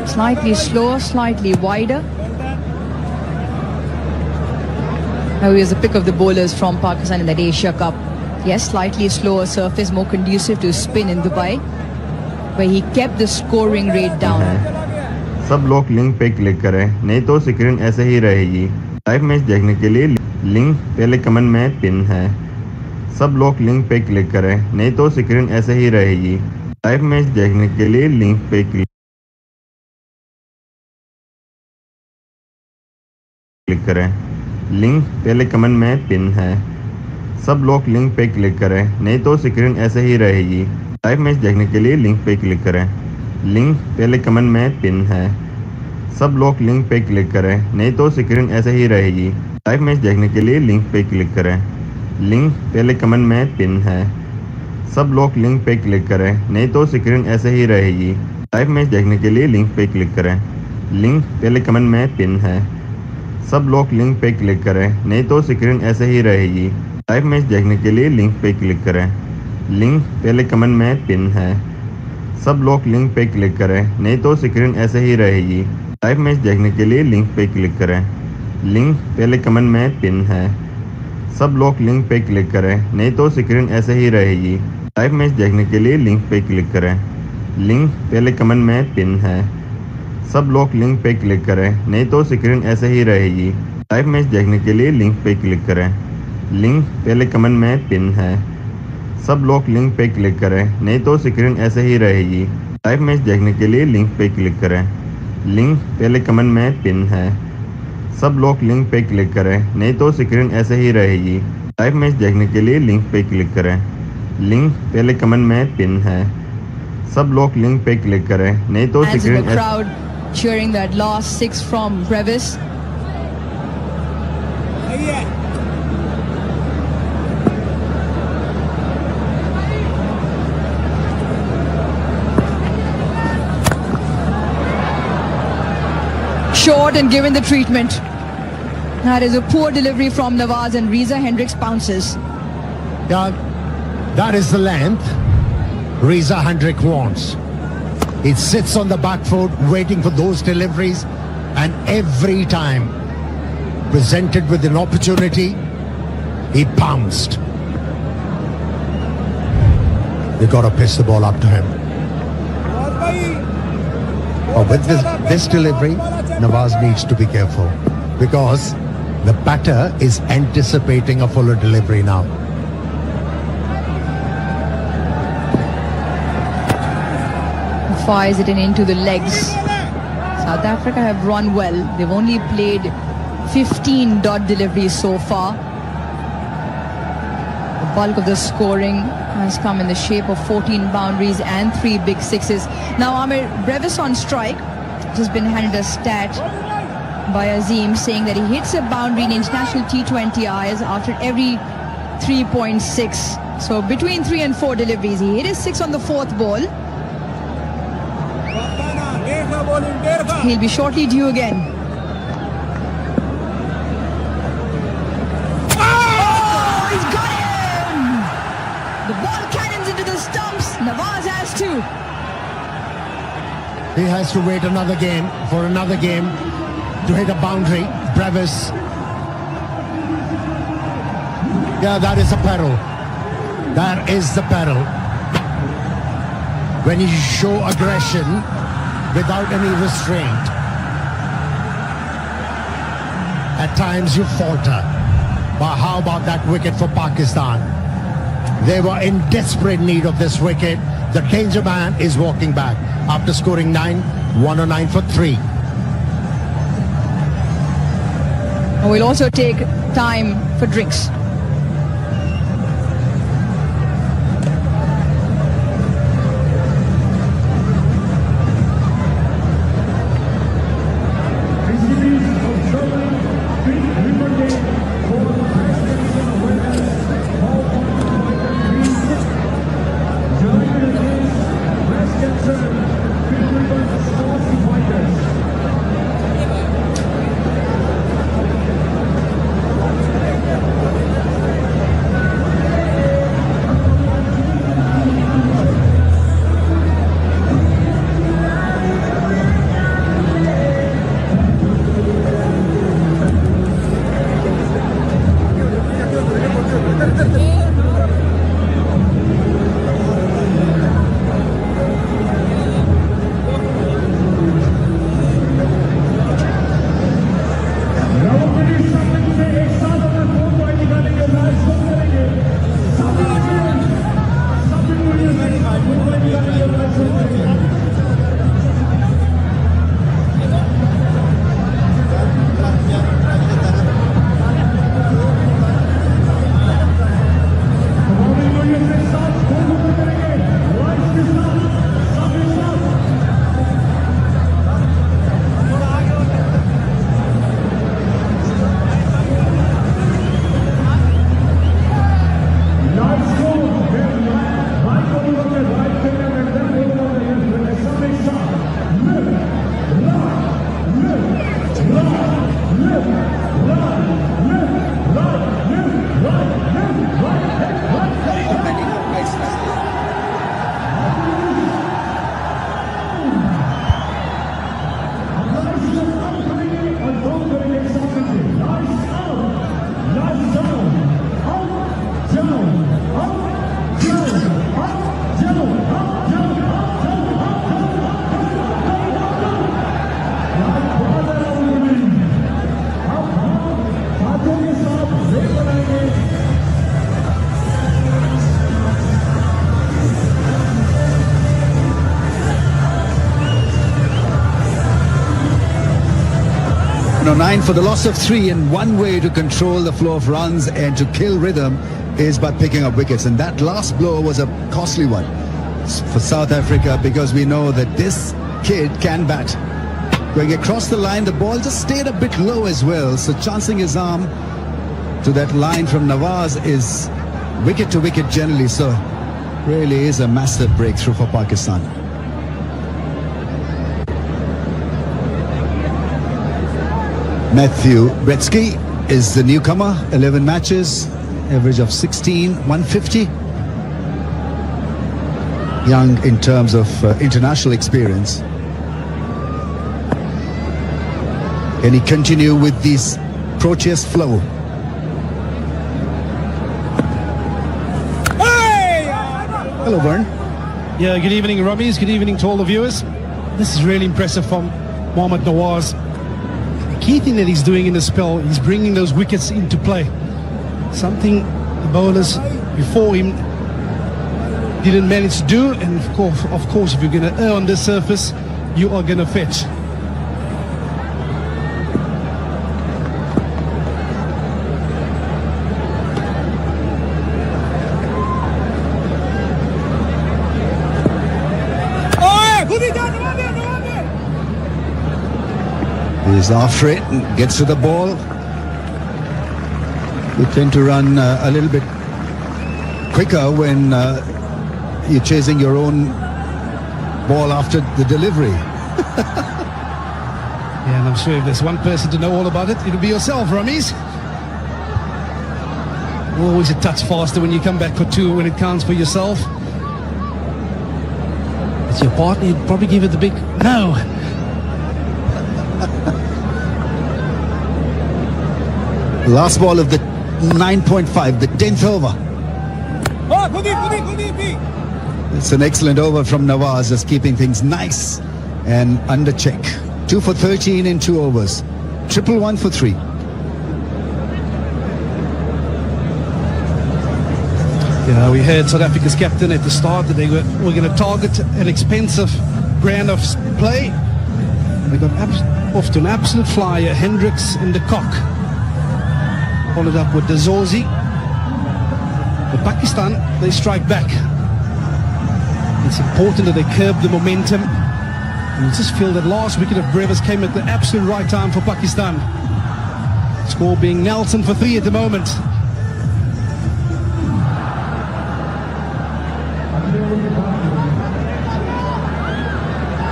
D: Slightly slower, slightly wider. Now here's a pick of the bowlers from Pakistan in that Asia Cup. Yes, slightly slower surface, more conducive to spin in Dubai, where he kept the scoring rate down.
F: सब लोग link पे click करें, नहीं तो screen ऐसे ही रहेगी। Live match देखने के लिए लिंक पहले कमेंट में पिन है। सब लोग लिंक पे क्लिक करें, नहीं तो स्क्रीन ऐसे ही रहेगी। लाइव मैच देखने के लिए लिंक पे क्लिक करें। लिंक पहले कमेंट में पिन है। सब लोग लिंक पे क्लिक करें, नहीं तो स्क्रीन ऐसे ही रहेगी। लाइव मैच देखने के लिए लिंक पे क्लिक करें। लिंक पहले कमेंट में पिन है। सब लोग लिंक पे क्लिक करें, नहीं तो स्क्रीन ऐसे ही रहेगी। लाइव मैच देखने के लिए लिंक पे क्लिक करें। लिंक पहले कमेंट में पिन है। सब लोग लिंक पे क्लिक करें, नहीं तो स्क्रीन ऐसे ही रहेगी। लाइव मैच देखने के लिए लिंक पे क्लिक करें। लिंक पहले कमेंट में पिन है। सब लोग लिंक पे क्लिक करें, नहीं तो स्क्रीन ऐसे ही रहेगी। लाइव मैच देखने के लिए लिंक पे क्लिक करें। लिंक पहले कमेंट में पिन है। सब लोग लिंक पे क्लिक करें, नहीं तो स्क्रीन ऐसे ही रहेगी। लाइव मैच देखने के लिए लिंक पे क्लिक करें। लिंक पहले कमेंट में पिन है। सब लोग लिंक पे क्लिक करें, नहीं तो स्क्रीन ऐसे ही रहेगी। लाइव मैच देखने के लिए लिंक पे क्लिक करें। लिंक पहले कमेंट में पिन है। सब लोग लिंक पे क्लिक करें, नहीं तो स्क्रीन ऐसे ही रहेगी। लाइव मैच देखने के लिए लिंक पे क्लिक करें। लिंक पहले कमेंट में पिन है। सब लोग लिंक पे क्लिक करें, नहीं तो स्क्रीन ऐसे ही रहेगी। लाइव मैच देखने के लिए लिंक पे क्लिक करें। लिंक पहले कमेंट में पिन है। सब लोग लिंक पे क्लिक करें, नहीं तो स्क्रीन ऐसे ही रहेगी। लाइव मैच देखने के लिए लिंक पे क्लिक करें। लिंक पहले कमेंट में पिन है। सब लोग लिंक पे क्लिक करें, नहीं तो
D: Fans in
F: screen
D: the crowd cheering that last 6 from Brevis. Short and given the treatment. That is a poor delivery from Nawaz, and Riza Hendricks pounces.
E: Yeah, that is the length Riza Hendrick wants. He sits on the back foot waiting for those deliveries, and every time presented with an opportunity, he pounced. You got to pitch the ball up to him. With this delivery, Nawaz needs to be careful because the batter is anticipating a fuller delivery now.
D: Fires it in into the legs. South Africa have run well. They've only played 15 dot deliveries so far. The bulk of the scoring has come in the shape of 14 boundaries and 3 big sixes. Now Amir, Brevis on strike, just been handed a stat by Azim saying that he hits a boundary in international T20 Is after every 3.6. So between 3 and 4 deliveries, he hit his 6 on the 4th ball. He'll be shortly due again. Oh, he's got him! The ball cannons into the stumps. Nawaz has to.
E: He has to wait another game to hit a boundary. Brevis. Yeah, that is a peril. That is the peril. When you show aggression without any restraint, at times you falter. But how about that wicket for Pakistan? They were in desperate need of this wicket. The danger man is walking back after scoring 9, 109 for 3.
D: We'll also take time for drinks.
A: 109 for the loss of 3, and one way to control the flow of runs and to kill rhythm is by picking up wickets, and that last blow was a costly one for South Africa, because we know that this kid can bat. Going across the line, the ball just stayed a bit low as well, so chancing his arm to that line from Nawaz is wicket to wicket generally, so really is a massive breakthrough for Pakistan. Matthew Bretsky is the newcomer, 11 matches, average of 16, 150. Young in terms of international experience. Can he continue with this Proteus flow? Hello, Vern.
G: Yeah, good evening, Rummies. Good evening to all the viewers. This is really impressive from Mohammad Nawaz. The key thing that he's doing in the spell, he's bringing those wickets into play. Something the bowlers before him didn't manage to do, and of course, if you're going to err on this surface, you are going to fetch.
A: He's after it and gets to the ball. We tend to run a little bit quicker when you're chasing your own ball after the delivery.
G: Yeah, and I'm sure if there's one person to know all about it, it'll be yourself, Rummies. Always a touch faster when you come back for 2 when it counts for yourself. It's your partner, you'd probably give it the big no.
A: Last ball of the 9.5, the 10th over. It's an excellent over from Nawaz, just keeping things nice and under check. 2 for 13 in 2 overs. 111 for 3.
G: Yeah, we heard South Africa's captain at the start that they were going to target an expensive brand of play. They got off to an absolute flyer, Hendricks in the cock. Followed up with the Zorzi. But Pakistan, they strike back. It's important that they curb the momentum. And you just feel that last wicket of Brevis came at the absolute right time for Pakistan. Score being Nelson for 3 at the moment.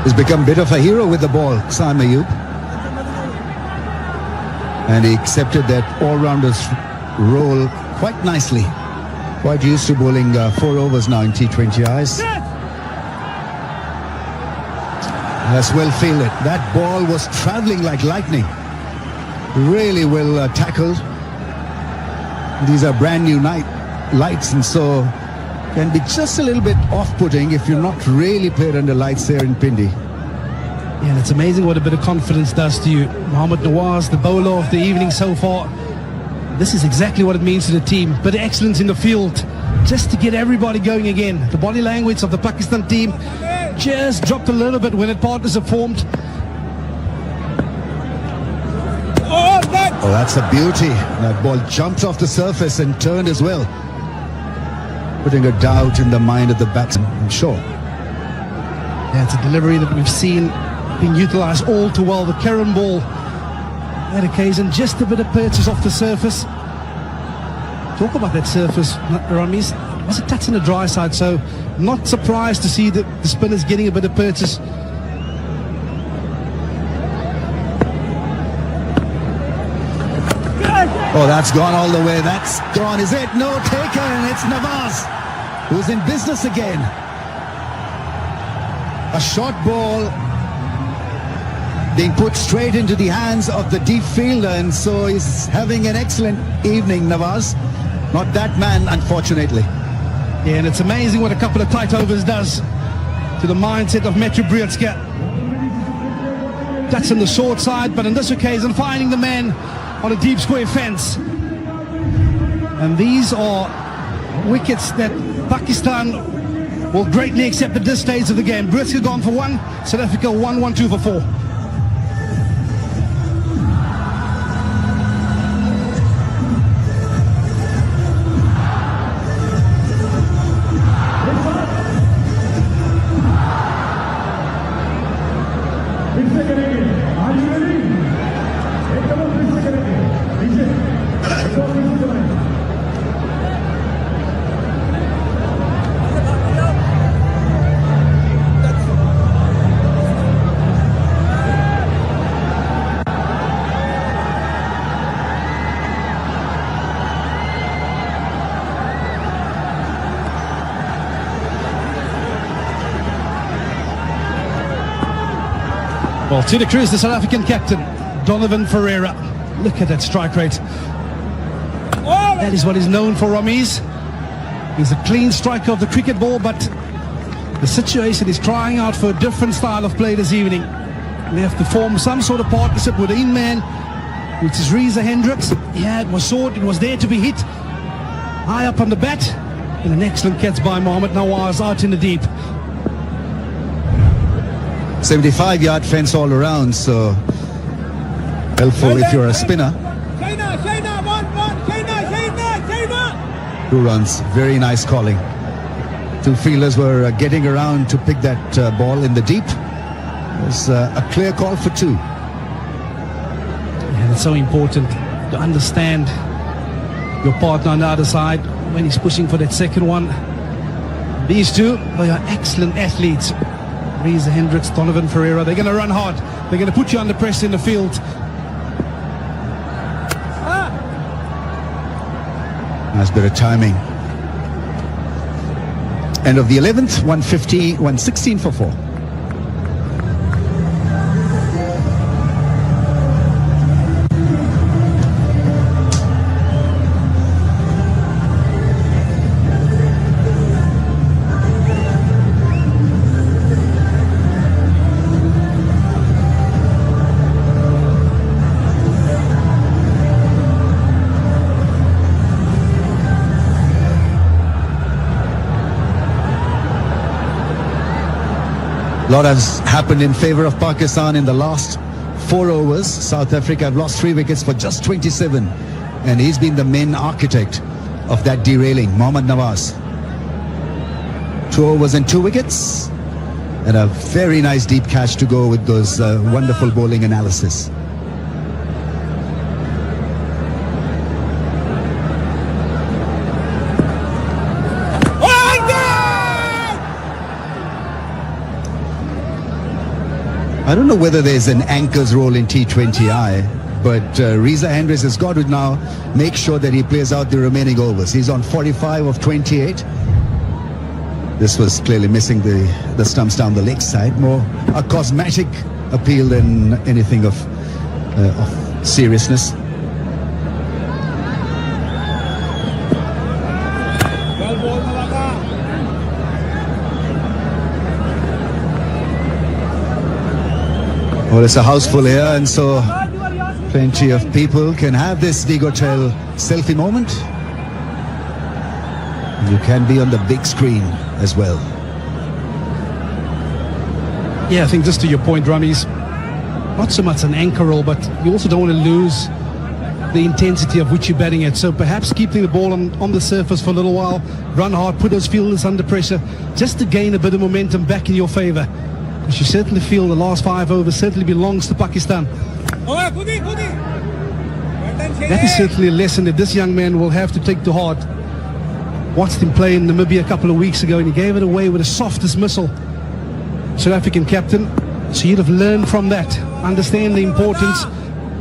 A: He's become a bit of a hero with the ball, Sam Ayub. And he accepted that all-rounder's role quite nicely. Quite used to bowling 4 overs now in T20Is. That's well fielded. That ball was travelling like lightning. Really well tackled. These are brand new lights, and so can be just a little bit off-putting if you're not really played under lights there in Pindi.
G: Yeah, and it's amazing what a bit of confidence does to you. Mohammad Nawaz, the bowler of the evening so far. This is exactly what it means to the team. But excellence in the field, just to get everybody going again. The body language of the Pakistan team just dropped a little bit when the partners are formed.
A: Oh, that's a beauty. That ball jumped off the surface and turned as well, putting a doubt in the mind of the batsman, I'm sure.
G: Yeah, it's a delivery that we've seen being utilised all too well. The Karen ball, that occasion, just a bit of purchase off the surface. Talk about that surface, Rummies. It was a touch on the dry side, so not surprised to see that the spinners getting a bit of purchase.
A: Oh, that's gone all the way. That's gone. Is it? No taken. It's Nawaz who's in business again. A short ball being put straight into the hands of the deep fielder, and so he's having an excellent evening, Nawaz. Not that man, unfortunately.
G: Yeah, and it's amazing what a couple of tight overs does to the mindset of Matthew Bretsky. That's on the short side, but on this occasion, finding the man on a deep square fence. And these are wickets that Pakistan will greatly accept at this stage of the game. Bretsky gone for 1, South Africa 1-1-2 for 4. Well, to the crease, the South African captain, Donovan Ferreira. Look at that strike rate. That is what he's known for, Ramiz. He's a clean striker of the cricket ball, but the situation is crying out for a different style of play this evening. We have to form some sort of partnership with the in-man, which is Reza Hendricks. Yeah, it was sought, it was there to be hit. High up on the bat, and an excellent catch by Mohammad Nawaz out in the deep.
A: 75-yard fence all around, so helpful if you're a spinner. 2 runs, very nice calling. 2 fielders were getting around to pick that ball in the deep. It was a clear call for 2.
G: And it's so important to understand your partner on the other side when he's pushing for that second one. These two are excellent athletes. Reza Hendricks, Donovan Ferreira. They're going to run hard. They're going to put you under pressure in the field.
A: Nice bit of timing. End of the 11th, 116 for 4. A lot has happened in favour of Pakistan in the last 4 overs. South Africa have lost 3 wickets for just 27. And he's been the main architect of that derailing, Mohammad Nawaz. 2 overs and 2 wickets. And a very nice deep catch to go with those wonderful bowling analysis. I don't know whether there's an anchor's role in T20I, but Reza Hendricks has got to now make sure that he plays out the remaining overs. He's on 45 of 28. This was clearly missing the stumps down the leg side. More a cosmetic appeal than anything of seriousness. Well, it's a house full here, and so plenty of people can have this Digotel selfie moment. You can be on the big screen as well.
G: Yeah, I think just to your point, Ramiz, not so much an anchor role, but you also don't want to lose the intensity of which you're batting at. So perhaps keeping the ball on the surface for a little while, run hard, put those fielders under pressure, just to gain a bit of momentum back in your favour. Because you certainly feel the last 5 overs certainly belongs to Pakistan. That is certainly a lesson that this young man will have to take to heart. Watched him play in Namibia a couple of weeks ago, and he gave it away with the softest missile. South African captain. So you'd have learned from that. Understand the importance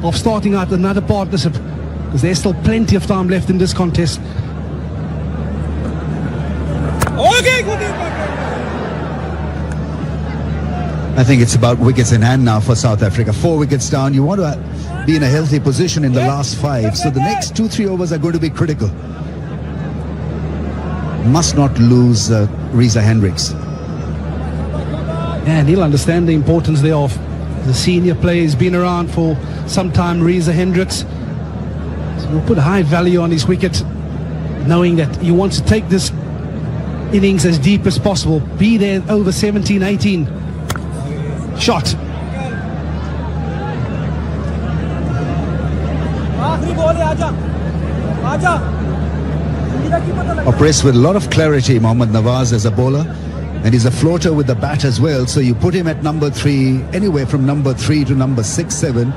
G: of starting out another partnership, because there's still plenty of time left in this contest.
A: I think it's about wickets in hand now for South Africa. 4 wickets down. You want to be in a healthy position in the last 5. So the next 2-3 overs are going to be critical. Must not lose Reza Hendricks.
G: And he'll understand the importance thereof. The senior player has been around for some time, Reza Hendricks. So he'll put high value on his wicket, knowing that he wants to take this innings as deep as possible. Be there over 17, 18. Shot.
A: Operates with a lot of clarity, Mohammad Nawaz, as a bowler, and he's a floater with the bat as well. So you put him at number 3, anywhere from number 3 to number 6, 7.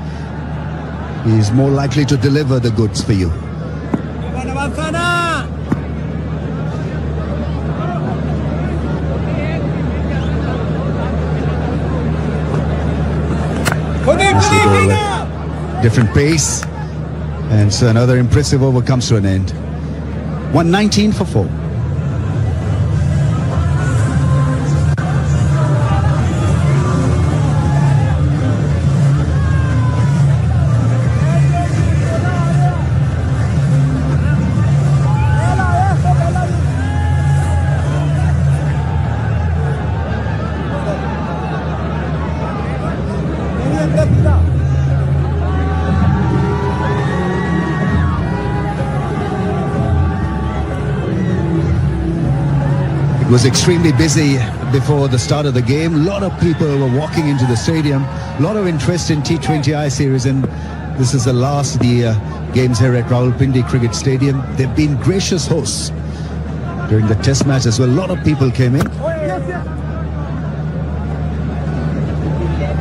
A: He's more likely to deliver the goods for you. Different pace, and so another impressive over comes to an end. 119 for 4. It was extremely busy before the start of the game. A lot of people were walking into the stadium. A lot of interest in T20I series, and this is the last of the games here at Rawalpindi Cricket Stadium. They've been gracious hosts during the test match as well. A lot of people came in.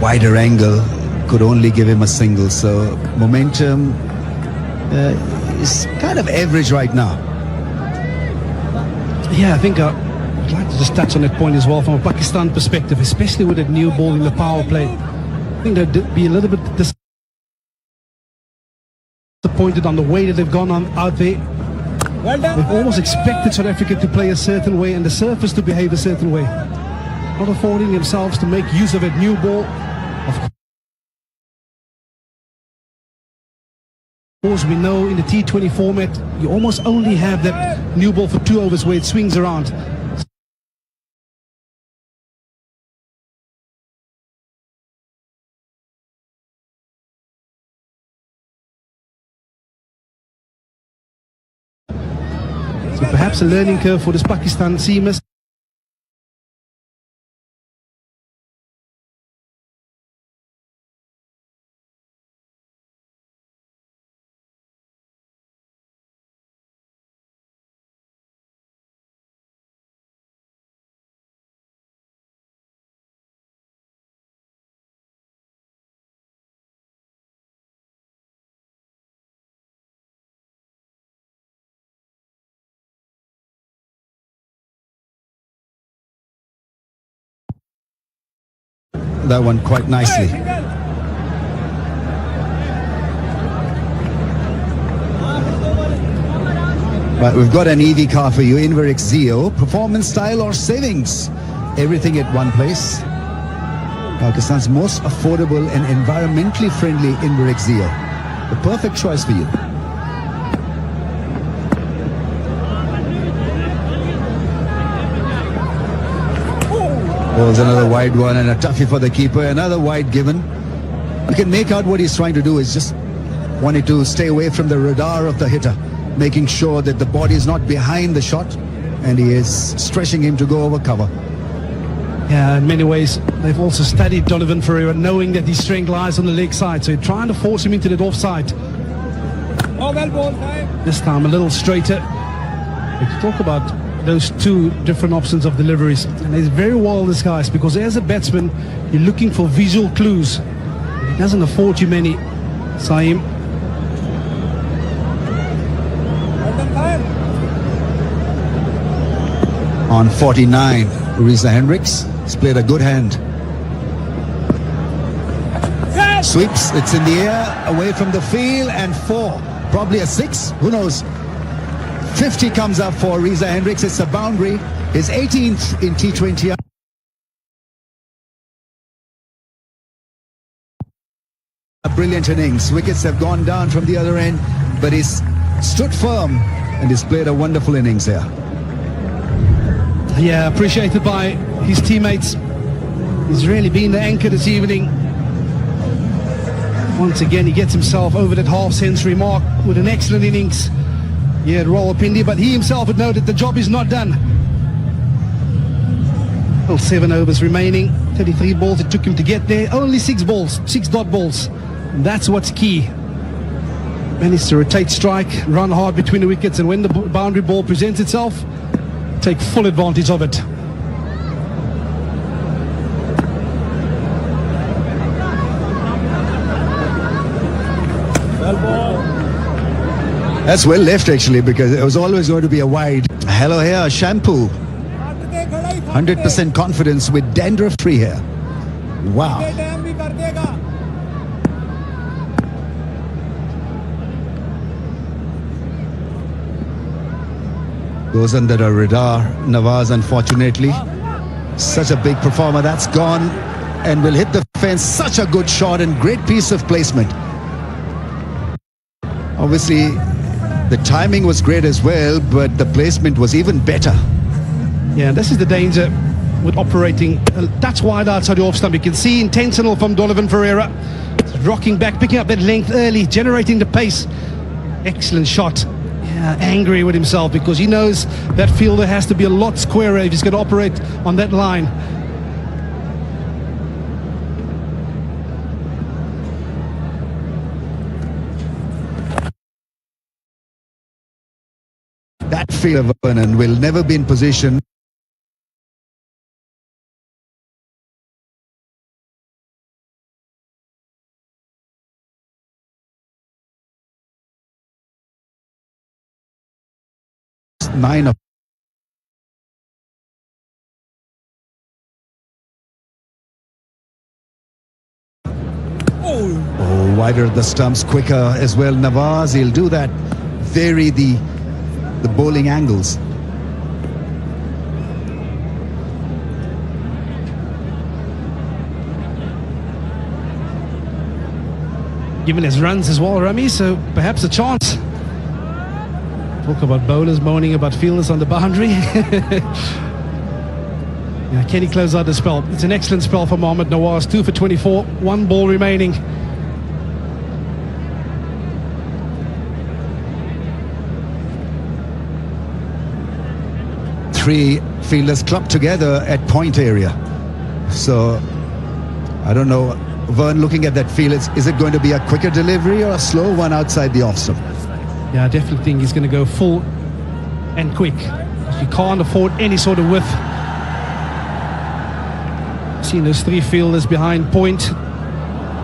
A: Wider angle could only give him a single, so momentum is kind of average right now.
G: Yeah, I think I'd like to just touch on that point as well from a Pakistan perspective, especially with that new ball in the power play. I think they'd be a little bit disappointed on the way that they've gone on out there. They've almost expected South Africa to play a certain way and the surface to behave a certain way, not affording themselves to make use of that new ball. Of course, we know in the T20 format, you almost only have that new ball for 2 overs where it swings around. So perhaps a learning curve for this Pakistan seamers.
A: That one quite nicely. Right, we've got an EV car for you, Inverex Zeo. Performance, style or savings, everything at one place. Pakistan's most affordable and environmentally friendly Inverex Zeo. The perfect choice for you. There's another wide one and a toughie for the keeper. Another wide given. You can make out what he's trying to do is just wanting to stay away from the radar of the hitter, making sure that the body is not behind the shot, and he is stretching him to go over cover.
G: Yeah, in many ways, they've also studied Donovan Ferreira, knowing that his strength lies on the leg side, so trying to force him into that offside. This time a little straighter. We could talk about those two different options of deliveries, and it's very well disguised, because as a batsman you're looking for visual clues. He doesn't afford you many, Saeem.
A: On 49, Reza Hendricks has played a good hand. Sweeps, it's in the air, away from the field, and 4, probably a 6, who knows. 50 comes up for Reza Hendricks. It's a boundary, his 18th in T20. A brilliant innings. Wickets have gone down from the other end, but he's stood firm and he's played a wonderful innings here.
G: Yeah, appreciated by his teammates. He's really been the anchor this evening. Once again, he gets himself over that half-century mark with an excellent innings here at Rawalpindi, but he himself had noted the job is not done. Well, 7 overs remaining, 33 balls it took him to get there. Only 6 balls, 6 dot balls. And that's what's key. Managed to rotate strike, run hard between the wickets, and when the boundary ball presents itself, take full advantage of it.
A: That's well left actually, because it was always going to be a wide. Hello here, shampoo. 100% confidence with dandruff-free hair. Wow. Goes under a radar, Nawaz, unfortunately. Such a big performer, that's gone and will hit the fence. Such a good shot and great piece of placement. Obviously, the timing was great as well, but the placement was even better.
G: Yeah, this is the danger with operating. That's wide outside the off stump. You can see intentional from Donovan Ferreira. Rocking back, picking up that length early, generating the pace. Excellent shot. angry with himself because he knows that fielder has to be a lot squarer if he's going to operate on that line.
A: That field of Vernon will never be in position. Nine of wider the stumps, quicker as well. Nawaz, he'll do that. Vary the bowling angles.
G: Given his runs as well, Rami, so perhaps a chance. Talk about bowlers moaning about fielders on the boundary. Yeah, can he close out the spell? It's an excellent spell for Mohammad Nawaz. 2 for 24, one ball remaining.
A: Three fielders clubbed together at point area. So, I don't know, Vern, looking at that field, is it going to be a quicker delivery or a slow one outside the off-stump?
G: Yeah, I definitely think he's going to go full and quick. You can't afford any sort of width. Seeing those three fielders behind point.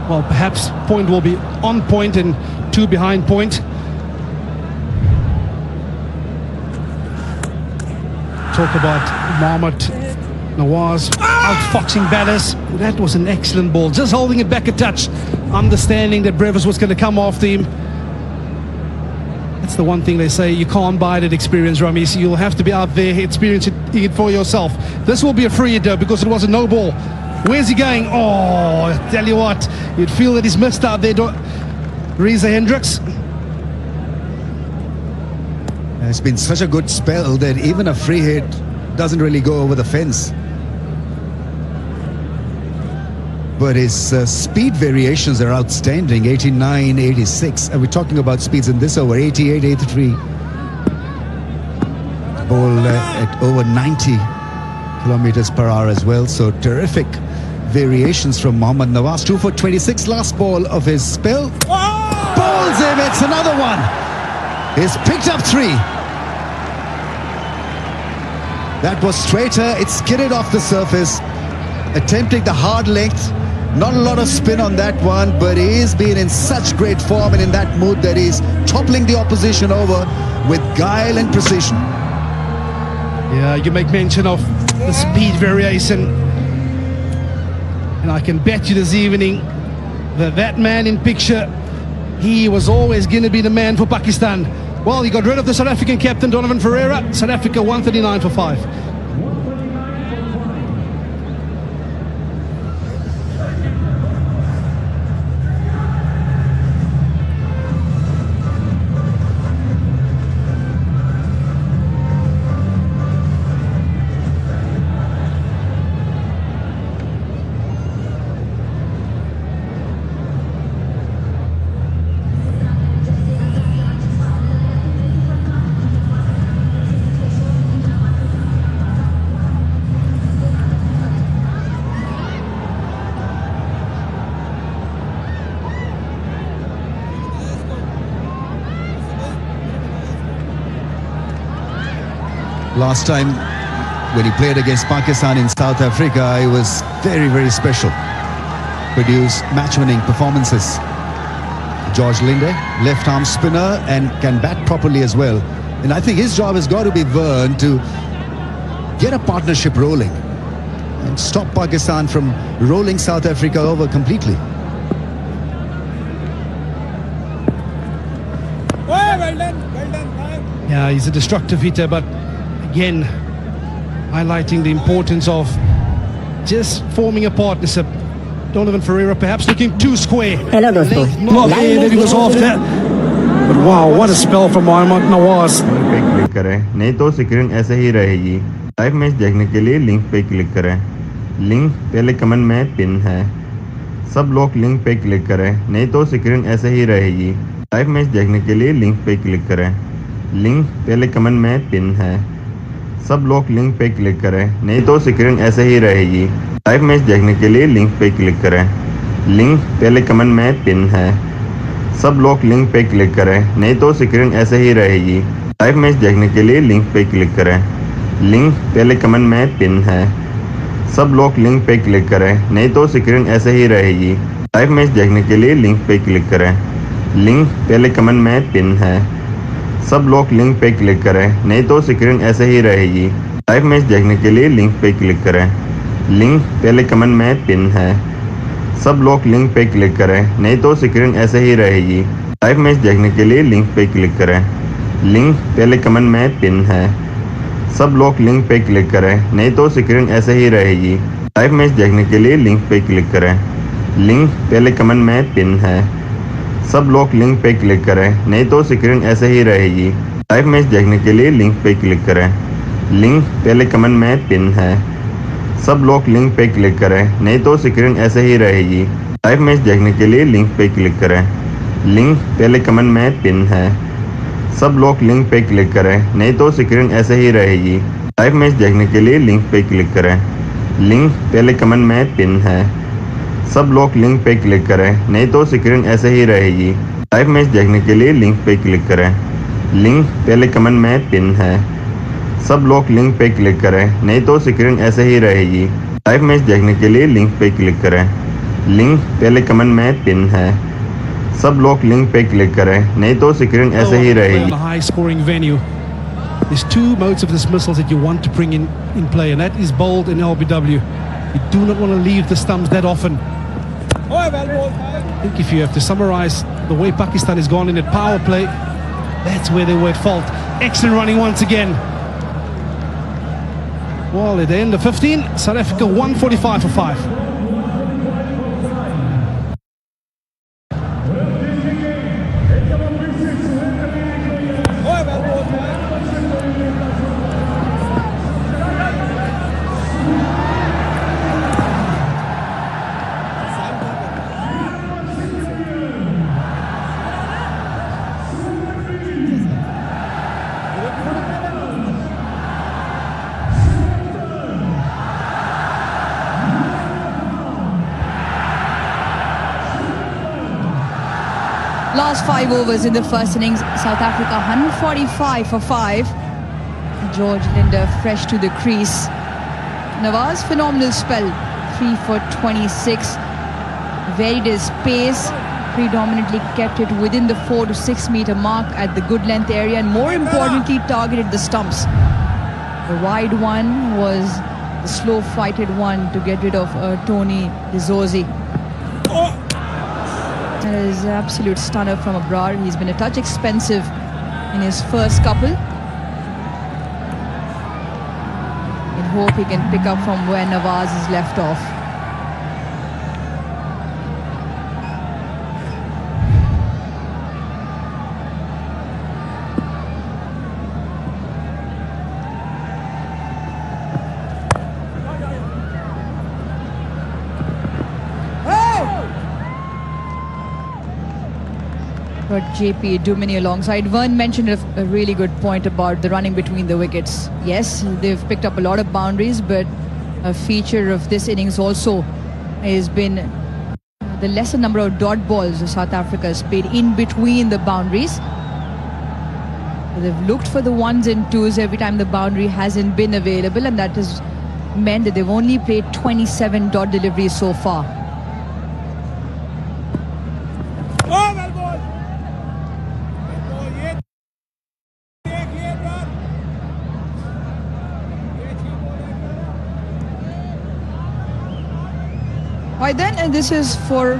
G: Well, perhaps point will be on point and two behind point. Talk about Mohammad Nawaz outfoxing batters. That was an excellent ball. Just holding it back a touch. Understanding that Brevis was going to come after him. That's the one thing they say, you can't buy that experience, Rami. So you'll have to be out there, experience it for yourself. This will be a free hit though, because it was a no ball. Where's he going? Oh, I tell you what, you'd feel that he's missed out there, Reza Hendricks.
A: It's been such a good spell that even a free hit doesn't really go over the fence. But his speed variations are outstanding. 89, 86. And we're talking about speeds in this over. 88, 83. Ball at over 90 kilometers per hour as well. So terrific variations from Mohammad Nawaz. 2 for 26. Last ball of his spell. Bowls him. It's another one. He's picked up 3. That was straighter. It skidded off the surface. Attempting the hard length. Not a lot of spin on that one, but he's been in such great form and in that mood that he's toppling the opposition over with guile and precision.
G: Yeah, you make mention of the speed variation. And I can bet you this evening that that man in picture, he was always going to be the man for Pakistan. Well, he got rid of the South African captain, Donovan Ferreira. South Africa 139 for 5.
A: Last time when he played against Pakistan in South Africa, it was very, very special. Produced match-winning performances. George Linde, left-arm spinner and can bat properly as well. And I think his job has got to be, Vern, to get a partnership rolling and stop Pakistan from rolling South Africa over completely.
G: Yeah, he's a destructive hitter, but again, highlighting the importance of just forming a partnership. Donovan Ferreira perhaps looking too square.
C: Hello, दोस्तों.
G: Not there, then he was off that. But wow, what a spell from Mohammad Nawaz.
F: पे click करें, नहीं तो screen ऐसे ही रहेगी। Live match देखने के लिए लिंक पे क्लिक करें। लिंक पहले कमेंट में पिन है। सब लोग लिंक पे क्लिक करें, नहीं तो स्क्रीन ऐसे ही रहेगी। लाइव मैच देखने के लिए लिंक पे क्लिक करें। लिंक पहले कमेंट में पिन है। सब लोग लिंक पे क्लिक करें, नहीं तो स्क्रीन ऐसे ही रहेगी। लाइव मैच देखने के लिए लिंक पे क्लिक करें। लिंक पहले कमेंट में पिन है। सब लोग लिंक पे क्लिक करें, नहीं तो स्क्रीन ऐसे ही रहेगी। लाइव मैच देखने के लिए लिंक पे क्लिक करें। लिंक पहले कमेंट में पिन है। सब लोग लिंक पे क्लिक करें, नहीं तो स्क्रीन ऐसे ही रहेगी। लाइव मैच देखने के लिए लिंक पे क्लिक करें। लिंक पहले कमेंट में पिन है। सब लोग लिंक पे क्लिक करें, नहीं तो स्क्रीन ऐसे ही रहेगी। लाइव मैच देखने के लिए लिंक पे क्लिक करें। लिंक पहले कमेंट में पिन है। सब लोग लिंक पे क्लिक करें, नहीं तो स्क्रीन ऐसे ही रहेगी। लाइव मैच देखने के लिए लिंक पे क्लिक करें। लिंक पहले कमेंट में पिन है। सब लोग लिंक पे क्लिक करें, नहीं तो स्क्रीन ऐसे ही रहेगी। लाइव मैच देखने के लिए लिंक पे क्लिक करें। लिंक पहले कमेंट में पिन है। सब लोग लिंक पे क्लिक करें, नहीं तो स्क्रीन ऐसे ही रहेगी। लाइव मैच देखने के लिए लिंक पे क्लिक करें। लिंक पहले कमेंट में पिन है। सब लोग लिंक पे क्लिक करें, नहीं तो स्क्रीन ऐसे ही रहेगी। लाइव मैच देखने के लिए लिंक पे क्लिक करें। लिंक पहले कमेंट में पिन है। सब लोग लिंक पे क्लिक करें, नहीं तो स्क्रीन ऐसे ही रहेगी। लाइव मैच देखने के लिए लिंक पे क्लिक करें। लिंक पहले कमेंट में पिन है। सब लोग लिंक पे क्लिक करें, नहीं तो स्क्रीन ऐसे ही रहेगी। लाइव मैच देखने के लिए लिंक पे क्लिक करें। लिंक पहले कमेंट में पिन है। सब लोग लिंक पे क्लिक करें, नहीं तो स्क्रीन ऐसे ही रहेगी। लाइव मैच देखने के लिए लिंक पे क्लिक करें। लिंक पहले कमेंट में पिन है। सब लोग लिंक पे क्लिक करें, नहीं तो स्क्रीन ऐसे ही रहेगी।
G: High scoring venue. There's two modes of dismissals that you want to bring in play, and that is bowled and LBW. You do not want to leave the stumps that often. I think if you have to summarize the way Pakistan has gone in at power play, that's where they were at fault. Excellent running once again. Well, at the end of 15, South Africa 145 for 5.
D: Last 5 overs in the first innings, South Africa 145 for 5. George Linder fresh to the crease. Nawaz, phenomenal spell, 3 for 26. Varied his pace, predominantly kept it within the 4 to 6 meter mark at the good length area, and more importantly targeted the stumps. The wide one was the slow fighted one to get rid of Tony Dizozi. That is an absolute stunner from Abrar. He's been a touch expensive in his first couple. In hope he can pick up from where Nawaz is left off. But JP Dumini alongside. Vern mentioned a really good point about the running between the wickets. Yes, they've picked up a lot of boundaries, but a feature of this innings also has been the lesser number of dot balls South Africa has played in between the boundaries. They've looked for the ones and twos every time the boundary hasn't been available, and that has meant that they've only played 27 dot deliveries so far. Right then, and this is for